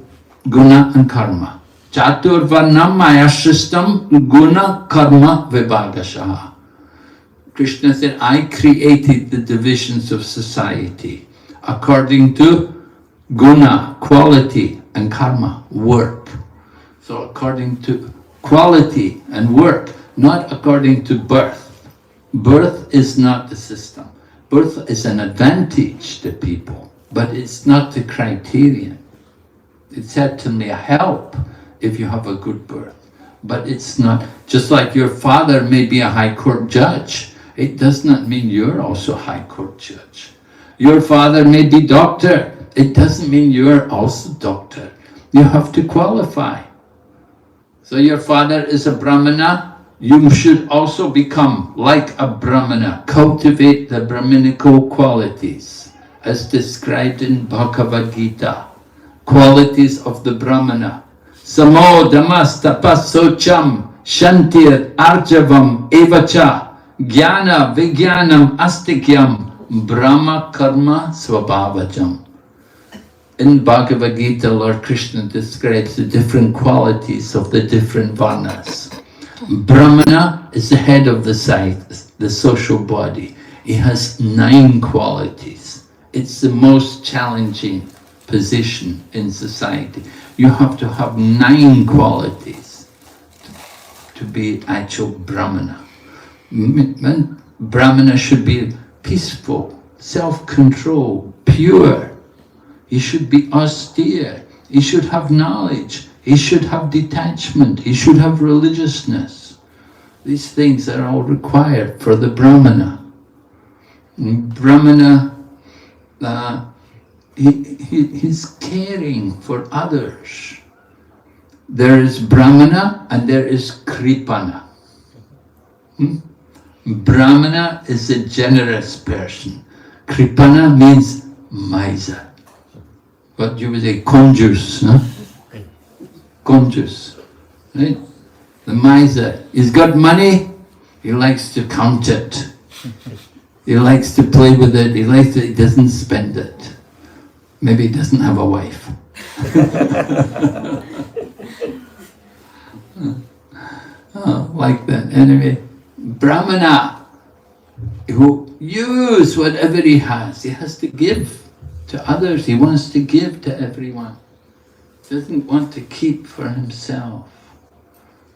guna and karma. Chatur varnam ayashristam guna karma vibhagashaha. Krishna said, I created the divisions of society according to guna, quality, and karma, work. So according to quality and work, not according to birth. Birth is not the system. Birth is an advantage to people, but it's not the criterion. It's certainly a help if you have a good birth, but it's not, just like your father may be a high court judge, it does not mean you're also a high court judge. Your father may be doctor, it doesn't mean you're also doctor. You have to qualify. So your father is a Brahmana, you should also become like a Brahmana, cultivate the Brahminical qualities as described in Bhagavad Gita. Qualities of the Brahmana. Samo damas tapas socham shantir arjavam evacha jnana vijnanam astikyam brahma karma svabhavajam. In Bhagavad Gita, Lord Krishna describes the different qualities of the different varnas. Brahmana is the head of the the social body. He has 9 qualities. It's the most challenging position in society. You have to have 9 qualities to be actual Brahmana. Brahmana should be peaceful, self-control, pure. He should be austere. He should have knowledge. He should have detachment. He should have religiousness. These things are all required for the Brahmana. Brahmana, he's caring for others. There is Brahmana and there is Kripana. Brahmana is a generous person. Kripana means miser. What you would say, conjus, no? Conjus, right? The miser, he's got money, he likes to count it. He likes to play with it, he doesn't spend it. Maybe he doesn't have a wife. Oh, like that. Anyway, Brahmana, who use whatever he has to give to others, he wants to give to everyone. Doesn't want to keep for himself.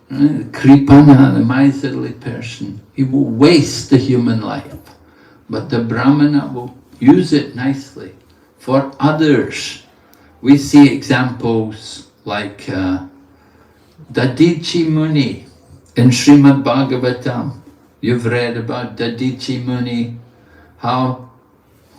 Right? The Kripana, the miserly person, he will waste the human life. But the Brahmana will use it nicely for others. We see examples like Dadichi Muni in Srimad Bhagavatam. You've read about Dadichi Muni, how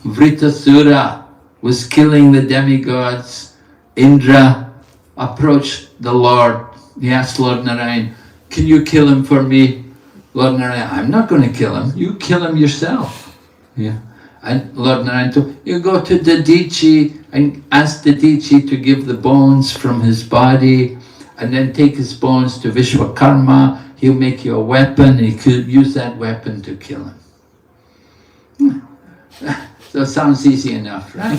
Vritasura was killing the demigods. Indra approached the Lord. He asked Lord Narayan, can you kill him for me? Lord Narayan, I'm not going to kill him. You kill him yourself. Yeah. And Lord Narayan told, you go to Dadichi and ask Dadichi to give the bones from his body and then take his bones to Vishwakarma. He'll make you a weapon and he could use that weapon to kill him. So it sounds easy enough, right?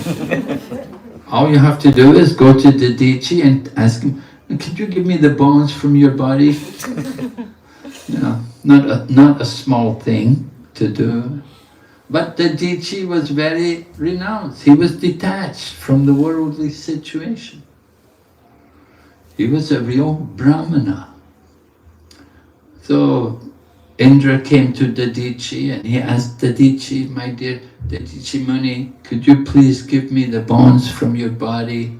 All you have to do is go to Dadichi and ask him, could you give me the bones from your body? You know, not a small thing to do. But Dadichi was very renounced. He was detached from the worldly situation. He was a real Brahmana. So Indra came to Dadichi and he asked Dadichi, my dear Dadichi Muni, could you please give me the bones from your body?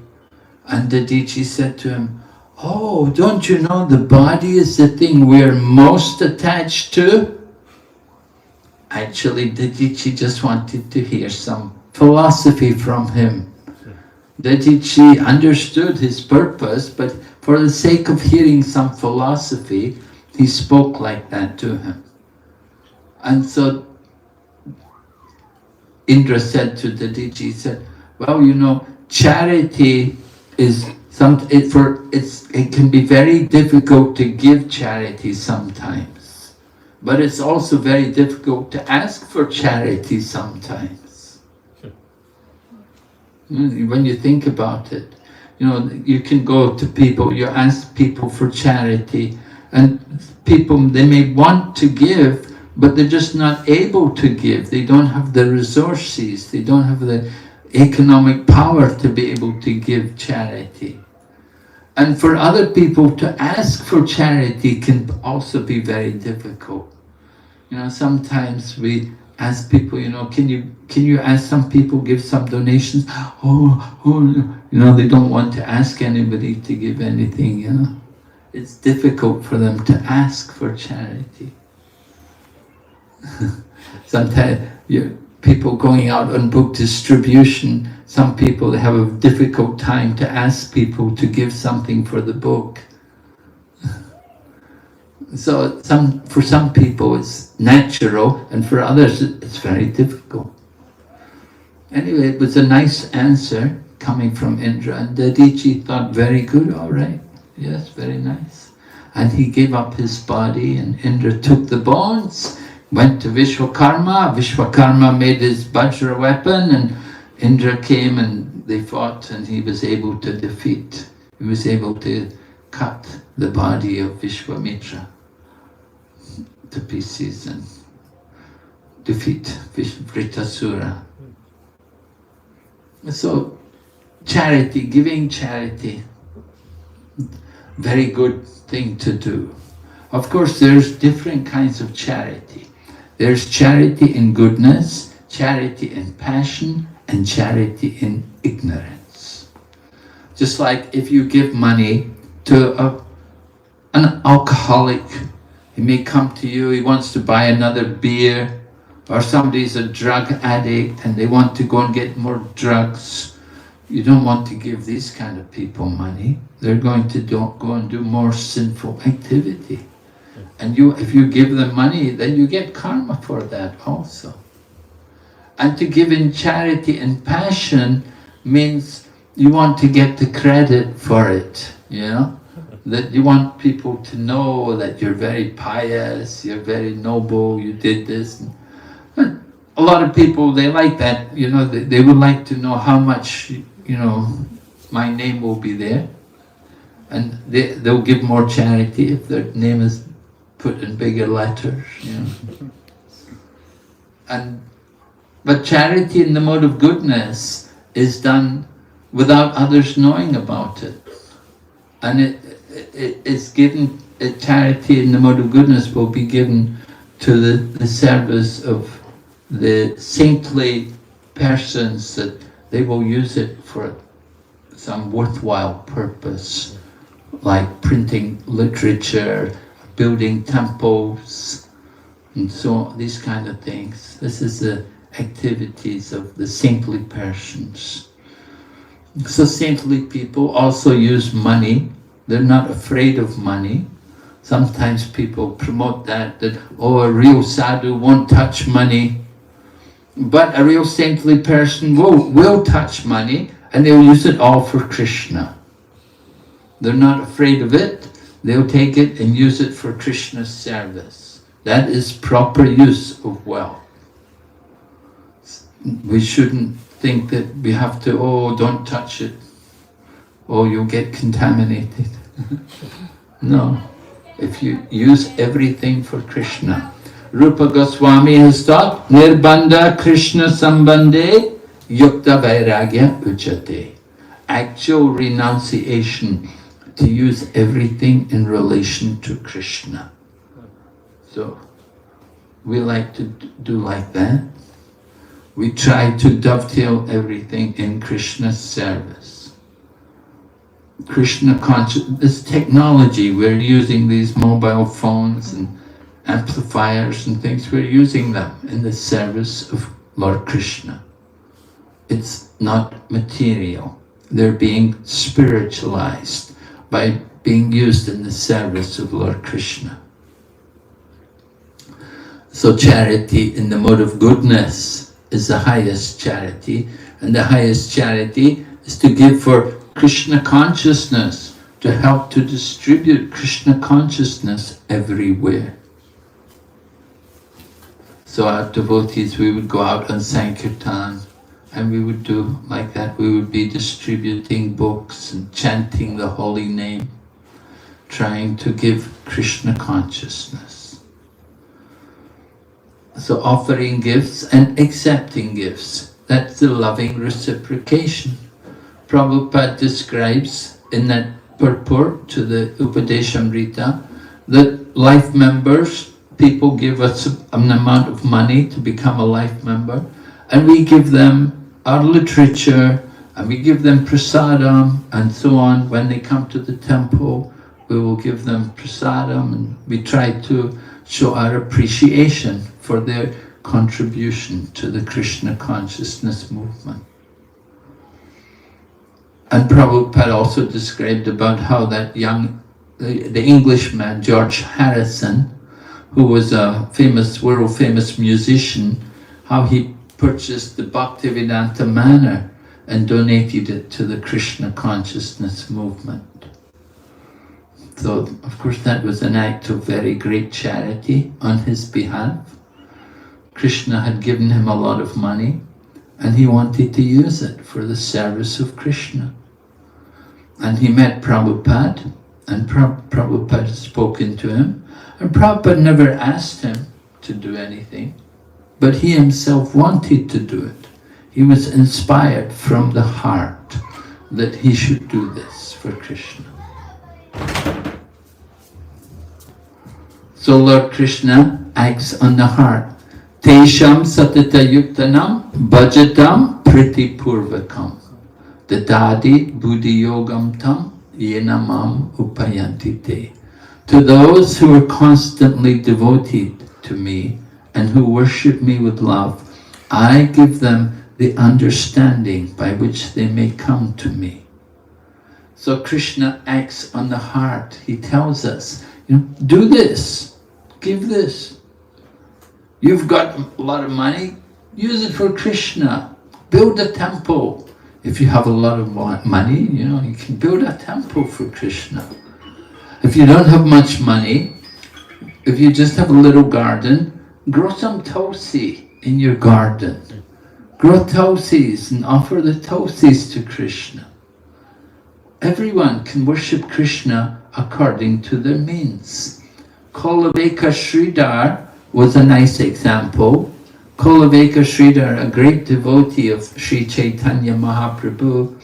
And Dadichi said to him, oh, don't you know the body is the thing we're most attached to? Actually, Dadichi just wanted to hear some philosophy from him. Dadichi understood his purpose, but for the sake of hearing some philosophy, he spoke like that to him. And so Indra said to Dadichi, he said, well, you know, charity is it can be very difficult to give charity sometimes, but it's also very difficult to ask for charity sometimes. When you think about it, you can go to people, you ask people for charity, and people, they may want to give, but they're just not able to give. They don't have the resources, they don't have the economic power to be able to give charity. And for other people to ask for charity can also be very difficult. Sometimes we ask people, can you ask some people give some donations? They don't want to ask anybody to give anything, It's difficult for them to ask for charity. Sometimes people going out on book distribution, some people have a difficult time to ask people to give something for the book. So for some people it's natural, and for others it's very difficult. Anyway, it was a nice answer coming from Indra, and Dadichi thought, very good, all right. Yes, very nice. And he gave up his body, and Indra took the bones, went to Vishwakarma. Vishwakarma made his Vajra weapon, and Indra came and they fought, and he was able to cut the body of Vishwamitra to pieces and defeat Vritasura. So charity, giving charity, very good thing to do. Of course, there's different kinds of charity. There's charity in goodness, charity in passion, and charity in ignorance. Just like if you give money to an alcoholic, he may come to you, he wants to buy another beer, or somebody's a drug addict and they want to go and get more drugs. You don't want to give these kind of people money. They're going to go and do more sinful activity. And if you give them money, then you get karma for that also. And to give in charity and passion means you want to get the credit for it, that you want people to know that you're very pious, you're very noble, you did this. And a lot of people, they like that, they would like to know how much, my name will be there. And they'll give more charity if their name is put in bigger letters, But charity in the mode of goodness is done without others knowing about it. And it's given, charity in the mode of goodness will be given to the service of the saintly persons, that they will use it for some worthwhile purpose, like printing literature, building temples, and so on, these kind of things. This is the activities of the saintly persons. So saintly people also use money. They're not afraid of money. Sometimes people promote that a real sadhu won't touch money. But a real saintly person will touch money, and they'll use it all for Krishna. They're not afraid of it. They'll take it and use it for Krishna's service. That is proper use of wealth. We shouldn't think that we have to, don't touch it, you'll get contaminated. No, if you use everything for Krishna. Rupa Goswami has taught, Nirbandha Krishna Sambandhe Yukta Vairagya Uchate. Actual renunciation, to use everything in relation to Krishna. So, we like to do like that. We try to dovetail everything in Krishna's service. Krishna consciousness, this technology, we're using these mobile phones and amplifiers and things, we're using them in the service of Lord Krishna. It's not material. They're being spiritualized by being used in the service of Lord Krishna. So charity in the mode of goodness is the highest charity, and the highest charity is to give for Krishna consciousness, to help to distribute Krishna consciousness everywhere. So our devotees, we would go out on Sankirtan And we would do like that. We would be distributing books and chanting the holy name, trying to give Krishna consciousness. So offering gifts and accepting gifts, that's the loving reciprocation. Prabhupada describes in that purport to the Upadeshamrita that life members, people give us an amount of money to become a life member, and we give them our literature, and we give them prasadam, and so on. When they come to the temple, we will give them prasadam, and we try to show our appreciation for their contribution to the Krishna consciousness movement. And Prabhupada also described about how that the Englishman, George Harrison, who was a world famous musician, how he purchased the Bhaktivedanta Manor and donated it to the Krishna consciousness movement. So, of course, that was an act of very great charity on his behalf. Krishna had given him a lot of money, and he wanted to use it for the service of Krishna. And he met Prabhupada, and Prabhupada had spoken to him, and Prabhupada never asked him to do anything, but he himself wanted to do it. He was inspired from the heart that he should do this for Krishna. So Lord Krishna acts on the heart. Tesham satata yuktanam bhajatam priti purvakam dadadi buddhi yogam tam yenamam upayanti te. To those who are constantly devoted to me and who worship me with love, I give them the understanding by which they may come to me. So Krishna acts on the heart. He tells us, do this, give this. You've got a lot of money, use it for Krishna. Build a temple. If you have a lot of money, you can build a temple for Krishna. If you don't have much money, if you just have a little garden, grow some tulsi in your garden. Grow tulsis and offer the tulsis to Krishna. Everyone can worship Krishna according to their means. Kolaveka Sridhar was a nice example. Kolaveka Sridhar, a great devotee of Sri Chaitanya Mahaprabhu,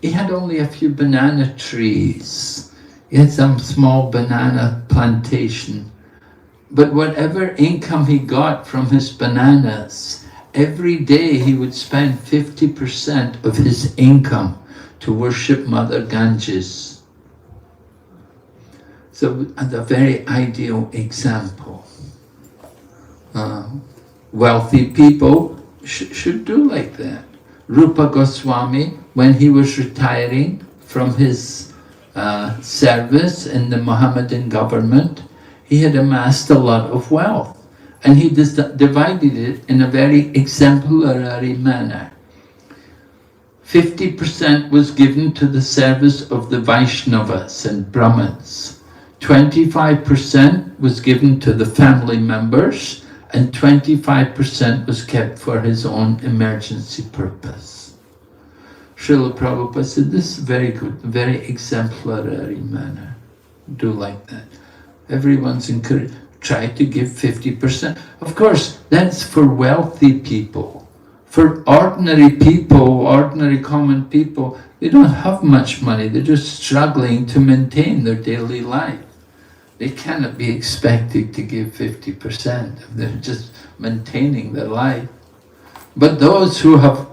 he had only a few banana trees. He had some small banana plantation. But whatever income he got from his bananas, every day he would spend 50% of his income to worship Mother Ganges. So, a very ideal example. Wealthy people should do like that. Rupa Goswami, when he was retiring from his service in the Mohammedan government, he had amassed a lot of wealth, and he divided it in a very exemplary manner. 50% was given to the service of the Vaishnavas and Brahmins. 25% was given to the family members, and 25% was kept for his own emergency purpose. Srila Prabhupada said, this is very good, very exemplary manner. Do like that. Everyone's encouraged. Try to give 50%. Of course, that's for wealthy people. For ordinary people, ordinary common people, they don't have much money. They're just struggling to maintain their daily life. They cannot be expected to give 50%. They're just maintaining their life. But those who have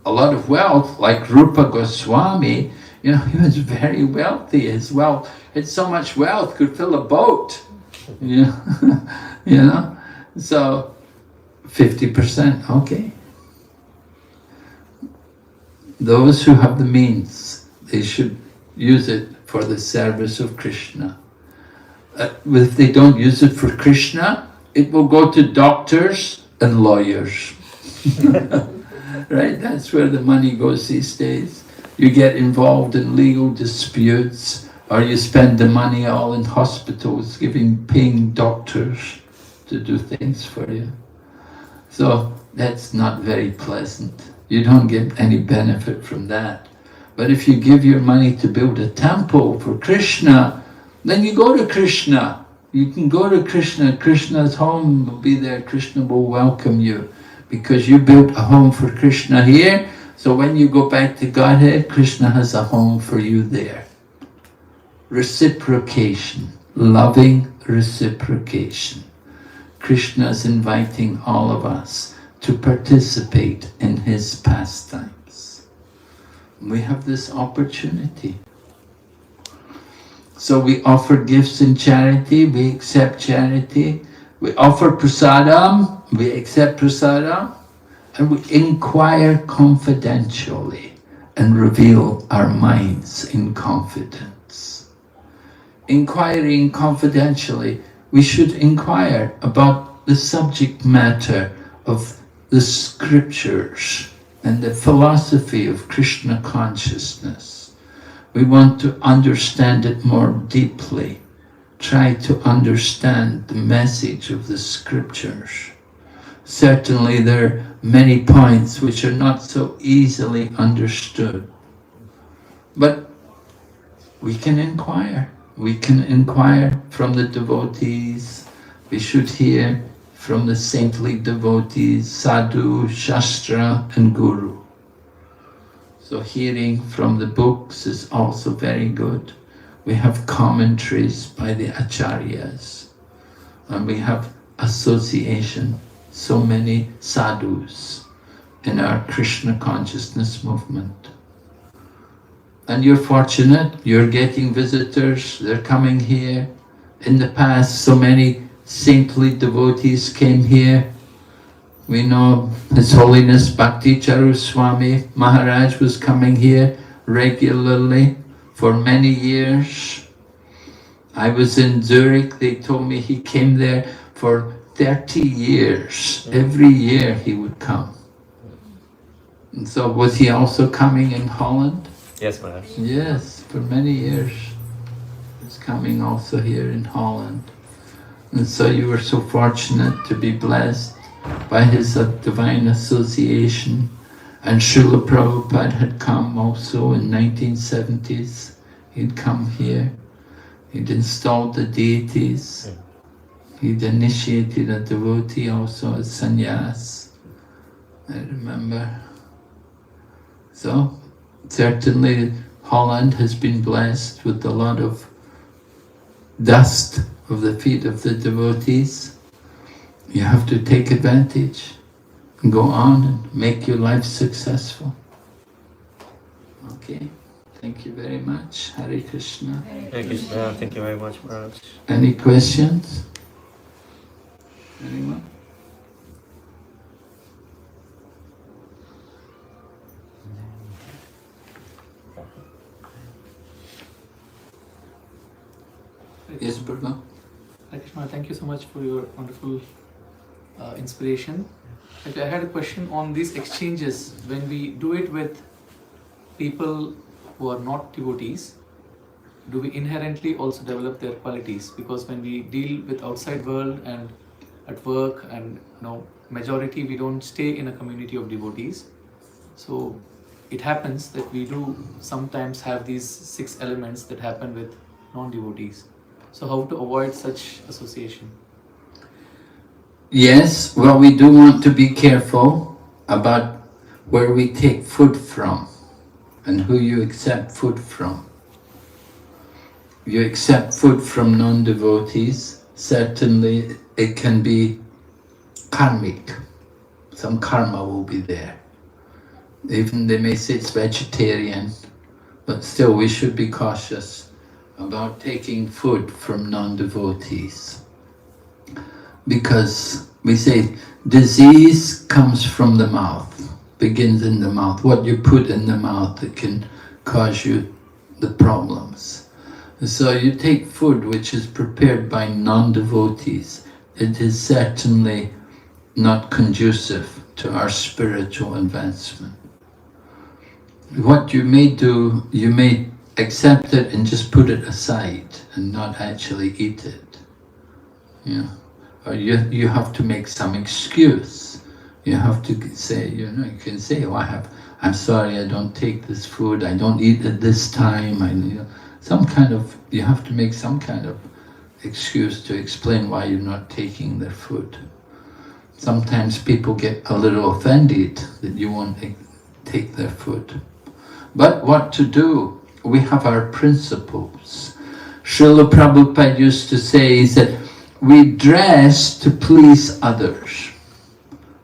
a lot of wealth, like Rupa Goswami, he was very wealthy. His wealth had so much wealth, could fill a boat. So 50%, okay. Those who have the means, they should use it for the service of Krishna. If they don't use it for Krishna, it will go to doctors and lawyers. Right? That's where the money goes these days. You get involved in legal disputes, or you spend the money all in hospitals, paying doctors to do things for you. So that's not very pleasant. You don't get any benefit from that. But if you give your money to build a temple for Krishna, then you go to Krishna. You can go to Krishna. Krishna's home will be there. Krishna will welcome you because you built a home for Krishna here. So when you go back to Godhead, Krishna has a home for you there. Reciprocation, loving reciprocation. Krishna is inviting all of us to participate in his pastimes. We have this opportunity. So we offer gifts in charity, we accept charity, we offer prasadam, we accept prasadam, and we inquire confidentially and reveal our minds in confidence. Inquiring confidentially, we should inquire about the subject matter of the scriptures and the philosophy of Krishna consciousness. We want to understand it more deeply. Try to understand the message of the scriptures. Certainly there are many points which are not so easily understood. But we can inquire. We can inquire from the devotees. We should hear from the saintly devotees, sadhu, shastra and guru. So hearing from the books is also very good. We have commentaries by the acharyas, and we have association, so many sadhus in our Krishna consciousness movement. And you're fortunate, you're getting visitors, they're coming here. In the past, so many saintly devotees came here. We know His Holiness Bhakti Charu Swami Maharaj was coming here regularly for many years. I was in Zurich, they told me he came there for 30 years. Every year he would come. And so was he also coming in Holland? Yes, Maharaj. Yes, for many years. He's coming also here in Holland. And so you were so fortunate to be blessed by his divine association. And Srila Prabhupada had come also in 1970s. He'd come here. He'd installed the deities. He'd initiated a devotee also as sannyas. I remember. So certainly Holland has been blessed with a lot of dust of the feet of the devotees. You have to take advantage and go on and make your life successful. Okay, thank you very much. Hare Krishna. Thank you, sir. Thank you very much, Maharaj. Any questions? Anyone? Yes, Burma. Hare Krishna, thank you so much for your wonderful inspiration. Actually, I had a question on these exchanges. When we do it with people who are not devotees, do we inherently also develop their qualities? Because when we deal with outside world and at work and majority, we don't stay in a community of devotees. So it happens that we do sometimes have these 6 elements that happen with non-devotees. So how to avoid such association? Yes, well, we do want to be careful about where we take food from and who you accept food from. You accept food from non-devotees, certainly it can be karmic. Some karma will be there. Even they may say it's vegetarian, but still we should be cautious about taking food from non-devotees. Because we say disease comes from the mouth, begins in the mouth. What you put in the mouth, it can cause you the problems. So you take food which is prepared by non-devotees. It is certainly not conducive to our spiritual advancement. What you may do, you may accept it and just put it aside and not actually eat it. Yeah. Or you have to make some excuse You have to say, you can say, oh, I'm sorry, I don't take this food, I don't eat at this time, you have to make some kind of excuse to explain why you're not taking their food. Sometimes people get a little offended that you won't take their food. But what to do? We have our principles. Srila Prabhupada used to say, he said, we dress to please others.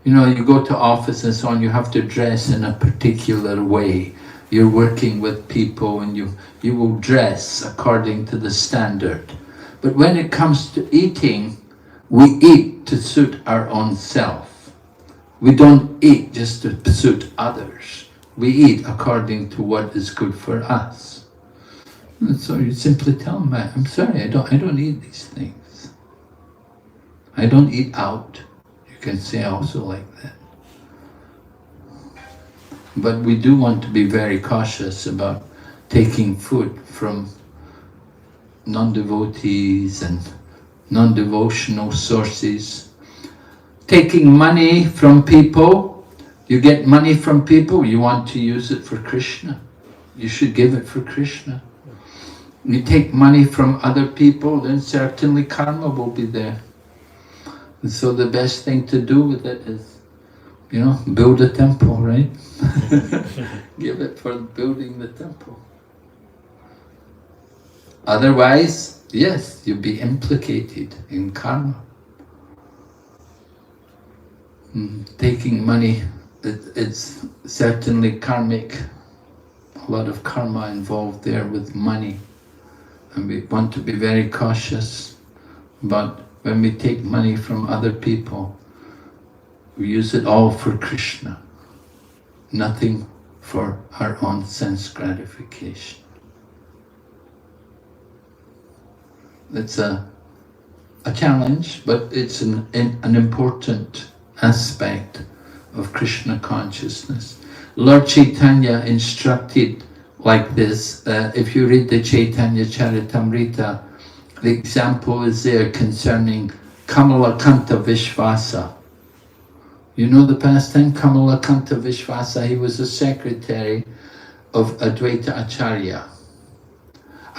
You go to office and so on, you have to dress in a particular way. You're working with people and you will dress according to the standard. But when it comes to eating, we eat to suit our own self. We don't eat just to suit others. We eat according to what is good for us. And so you simply tell them, I'm sorry, I don't eat these things. I don't eat out. You can say also like that. But we do want to be very cautious about taking food from non-devotees and non-devotional sources. Taking money from people, you get money from people, you want to use it for Krishna. You should give it for Krishna. You take money from other people, then certainly karma will be there. And so the best thing to do with it is, build a temple, right? Give it for building the temple. Otherwise, yes, you'll be implicated in karma. Taking money, it's certainly karmic. A lot of karma involved there with money. And we want to be very cautious about when we take money from other people. We use it all for Krishna, nothing for our own sense gratification. It's a challenge, but it's an important aspect of Krishna consciousness. Lord Chaitanya instructed like this. If you read the Chaitanya Charitamrita, the example is there concerning Kamalakanta Vishvasa. You know the pastime Kamalakanta Vishvasa? He was a secretary of Advaita Acharya.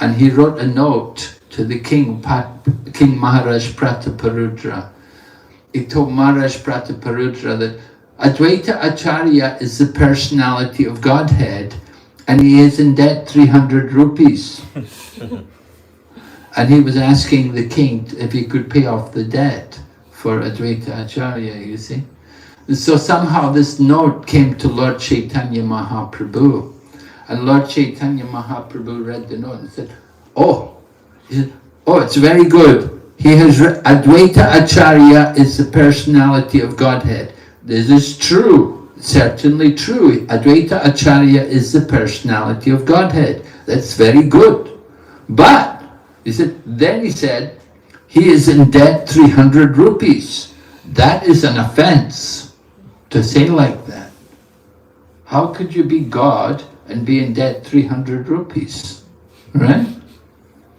And he wrote a note to the King Maharaj Prataparudra. He told Maharaj Prataparudra that Advaita Acharya is the personality of Godhead and he is in debt 300 rupees. And he was asking the king if he could pay off the debt for Advaita Acharya, you see. And so somehow this note came to Lord Chaitanya Mahaprabhu. And Lord Chaitanya Mahaprabhu read the note and said, it's very good. Advaita Acharya is the personality of Godhead. This is true, certainly true. Advaita Acharya is the personality of Godhead. That's very good. But, he said, he is in debt 300 rupees. That is an offense to say like that. How could you be God and be in debt 300 rupees? Right?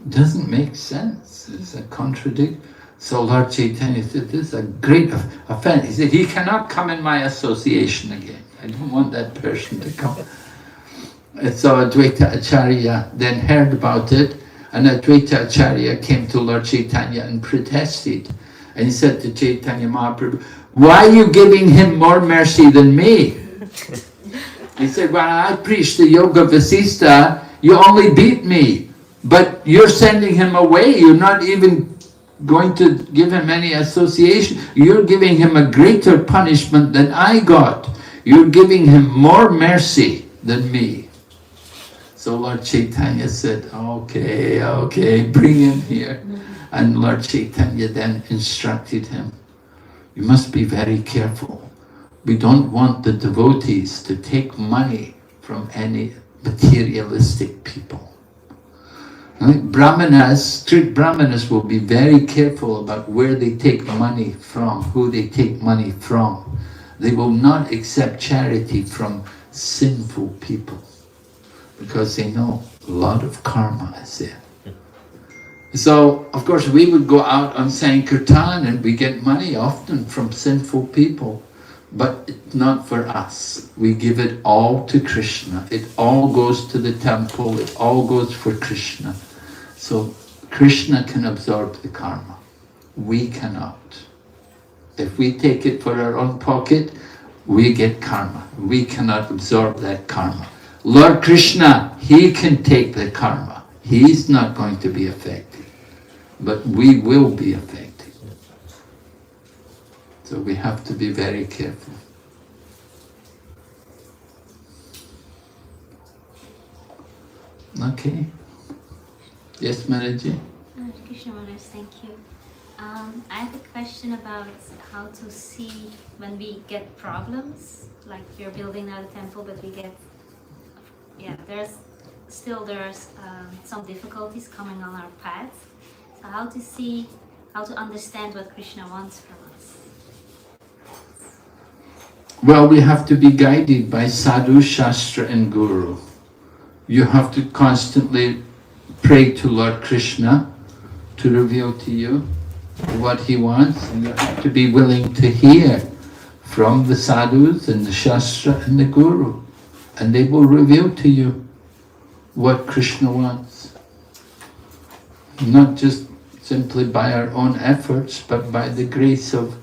Doesn't make sense. It's a contradiction. So Lord Chaitanya said, this is a great offense. He said, he cannot come in my association again. I don't want that person to come. And so Advaita Acharya then heard about it, and Advaita Acharya came to Lord Chaitanya and protested. And he said to Chaitanya Mahaprabhu, why are you giving him more mercy than me? He said, when I preached the Yoga Vasista, you only beat me. But you're sending him away. You're not even going to give him any association. You're giving him a greater punishment than I got. You're giving him more mercy than me. So Lord Chaitanya said, okay, bring him here. And Lord Chaitanya then instructed him, you must be very careful. We don't want the devotees to take money from any materialistic people. Strict Brahmanas will be very careful about where they take money from, who they take money from. They will not accept charity from sinful people because they know a lot of karma is there. So, of course, we would go out on Sankirtan and we get money often from sinful people. but it's not for us. We give it all to Krishna. It all goes to the temple. It all goes for Krishna. So Krishna can absorb the karma. We cannot. If we take it for our own pocket, we get karma. We cannot absorb that karma. Lord Krishna, He can take the karma. He's not going to be affected. But we will be affected. So we have to be very careful. Okay. Yes, Manaji? Krishna Maharaj, thank you. I have a question about how to see when we get problems, like we're building now the temple, but we get, there's some difficulties coming on our path. So how to see, how to understand what Krishna wants from us. Well, we have to be guided by Sadhu, Shastra and Guru. You have to constantly pray to Lord Krishna to reveal to you what He wants, and you have to be willing to hear from the sadhus and the Shastra and the Guru, and they will reveal to you what Krishna wants. Not just simply by our own efforts, but by the grace of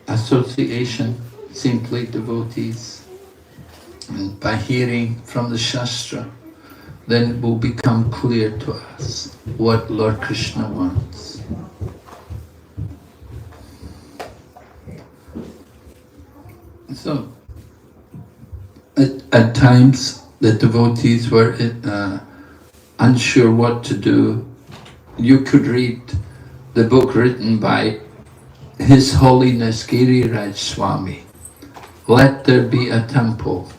association, simply devotees, and by hearing from the Shastra, then it will become clear to us what Lord Krishna wants. So, at times the devotees were unsure what to do. You could read the book written by His Holiness Giriraj Swami, Let There Be a Temple.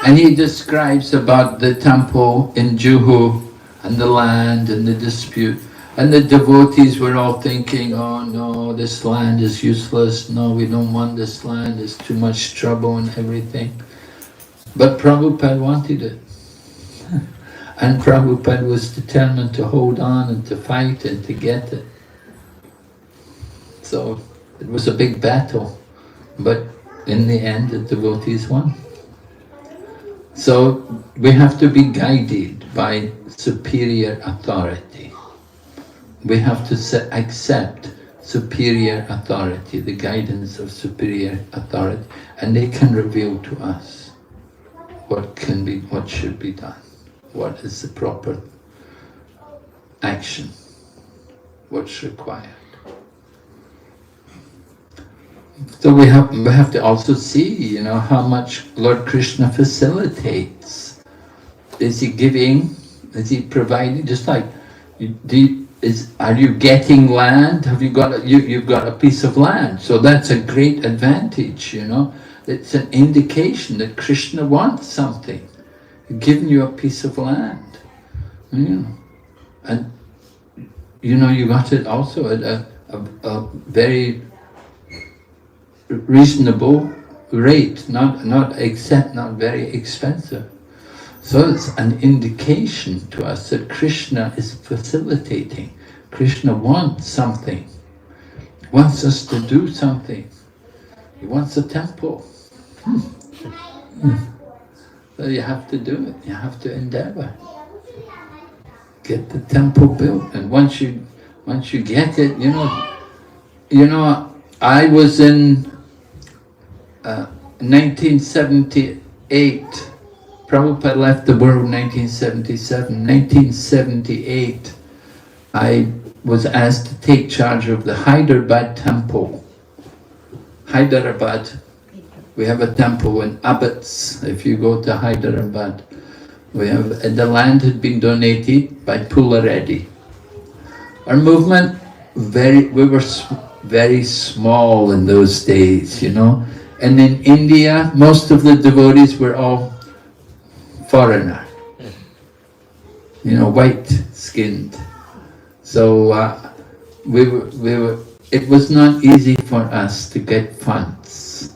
And he describes about the temple in Juhu and the land and the dispute. And the devotees were all thinking, oh no, this land is useless. No, we don't want this land. There's too much trouble and everything. But Prabhupada wanted it. And Prabhupada was determined to hold on and to fight and to get it. So it was a big battle. But in the end, the devotees won. So we have to be guided by superior authority. We have to accept superior authority, the guidance of superior authority, and they can reveal to us what should be done, what is the proper action, what's required. So we have to also see, how much Lord Krishna facilitates. Is He giving? Is He providing? Just like, are you getting land? Have you got you've got a piece of land? So that's a great advantage. It's an indication that Krishna wants something. He's giving you a piece of land, and you got it also at a very reasonable rate, not very expensive. So it's an indication to us that Krishna is facilitating. Krishna wants something. He wants us to do something. He wants a temple. So you have to do it. You have to endeavor. Get the temple built. And once you get it, I was in 1978. Prabhupada left the world in 1977. 1978, I was asked to take charge of the Hyderabad temple. Hyderabad, we have a temple in Abbots. If you go to Hyderabad, the land had been donated by Pulareddy. Our movement, we were very small in those days, And in India, most of the devotees were all foreigner, white-skinned. So it was not easy for us to get funds.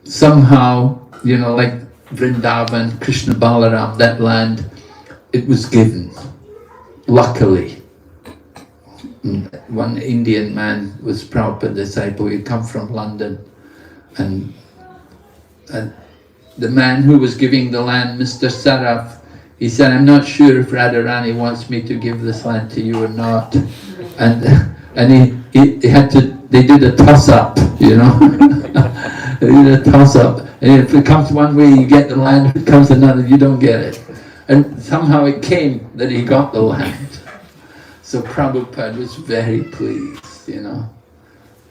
Somehow, like Vrindavan, Krishna Balaram, that land, it was given, luckily. one Indian man was Prabhupada's disciple. He'd come from London, and the man who was giving the land, Mr. Saraf, he said, "I'm not sure if Radharani wants me to give this land to you or not." And he had to. They did a toss up, you know. They did a toss up, and if it comes one way, you get the land. If it comes another, you don't get it. And somehow it came that he got the land. So Prabhupada was very pleased, you know.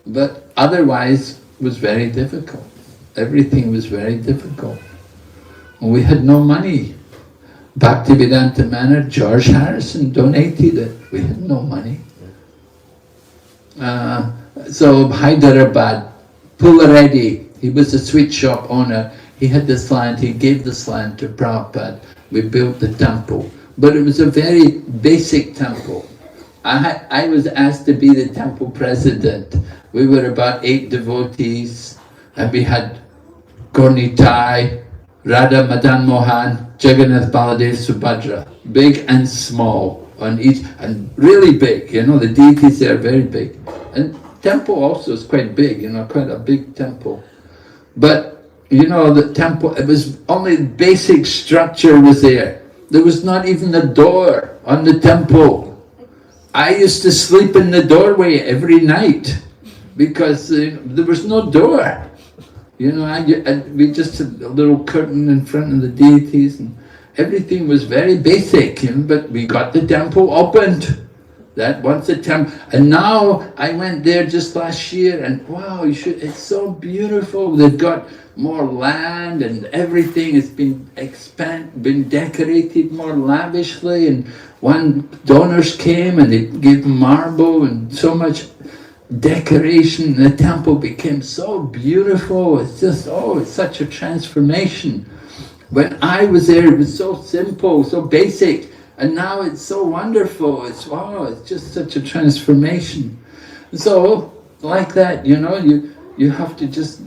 But otherwise, it was very difficult. Everything was very difficult. We had no money. Bhaktivedanta Manor, George Harrison donated it. We had no money. So Hyderabad, Pulareddy, he was a sweet shop owner. He had this land, he gave this land to Prabhupada. We built the temple. But it was a very basic temple. I was asked to be the temple president. We were about 8 devotees, and we had Gornitai, Radha Madan Mohan, Jagannath Baladev Subhadra, big and small on each, and really big, you know, the deities there are very big. And temple also is quite big, you know, quite a big temple. But, you know, the temple, it was only the basic structure was there. There was not even a door on the temple. I used to sleep in the doorway every night because there was no door. You know, and we just had a little curtain in front of the deities, and everything was very basic, you know, but we got the temple opened. That once the temple, and now I went there just last year, and wow, it's so beautiful. They've got more land, and everything has been been decorated more lavishly, and one donors came and they gave marble and so much decoration. The temple became so beautiful. It's just, it's such a transformation. When I was there, it was so simple, so basic, and now it's so wonderful. It's wow, it's just such a transformation. So, like that, you know, you have to just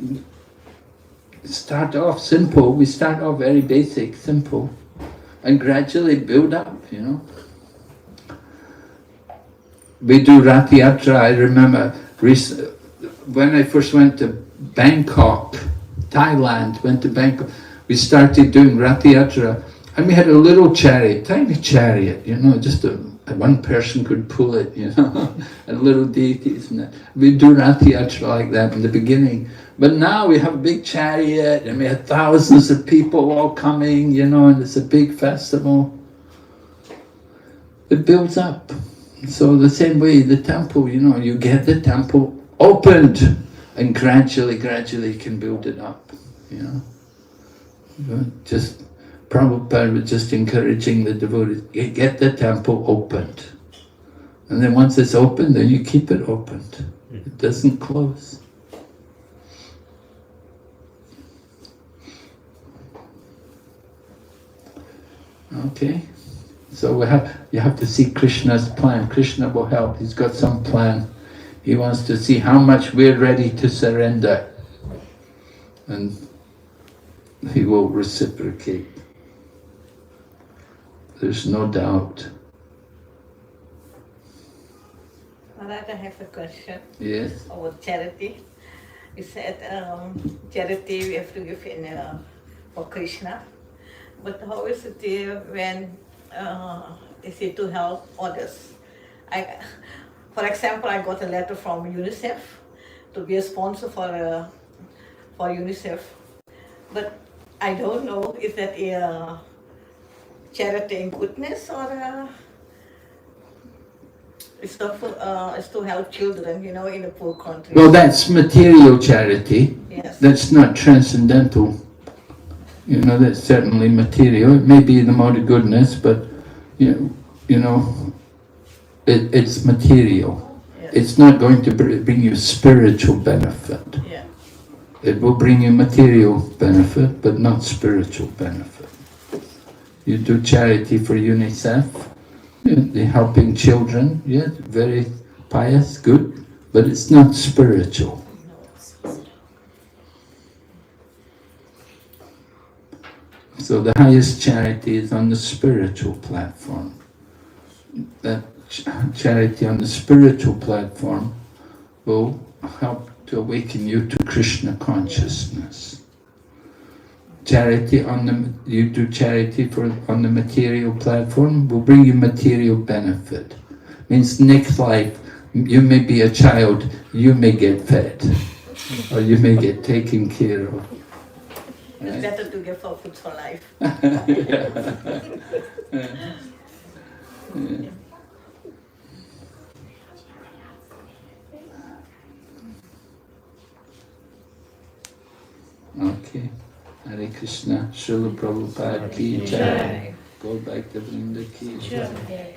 start off simple. We start off very basic, simple, and gradually build up, you know. We do Rath Yatra. I remember when I first went to Bangkok, Thailand, went to Bangkok, we started doing Rath Yatra, and we had a little chariot, tiny chariot, you know, just one person could pull it, you know, and little deities. And we do Rath Yatra like that in the beginning. But now we have a big chariot, and we have thousands of people all coming, you know, and it's a big festival. It builds up. So the same way, the temple, you know, you get the temple opened, and gradually you can build it up, you know. Just Prabhupada was just encouraging the devotees, get the temple opened. And then once it's open, then you keep it opened. It doesn't close. Okay. So you have to see Krishna's plan. Krishna will help. He's got some plan. He wants to see how much we're ready to surrender. And he will reciprocate. There's no doubt. Maharaj, I have a question. Yes. About charity. You said charity we have to give for Krishna. But how is it when is it to help others? For example, I got a letter from UNICEF to be a sponsor for UNICEF. But I don't know, is that a charity in goodness or it's to help children, you know, in a poor country? Well, that's material charity. Yes. That's not transcendental. You know, that's certainly material. It may be the mode of goodness, but you know, it's material. Yes. It's not going to bring you spiritual benefit. Yeah. It will bring you material benefit, but not spiritual benefit. You do charity for UNICEF, they're helping children, yeah, very pious, good, but it's not spiritual. So the highest charity is on the spiritual platform. That charity on the spiritual platform will help to awaken you to Krishna consciousness. Charity you do charity on the material platform will bring you material benefit. Means next life, you may be a child, you may get fed, or you may get taken care of. It's better to get for food for life. Yeah. Okay. Hare Krishna, Srila Prabhupada ki jai. Go back to Vrinda ki jai.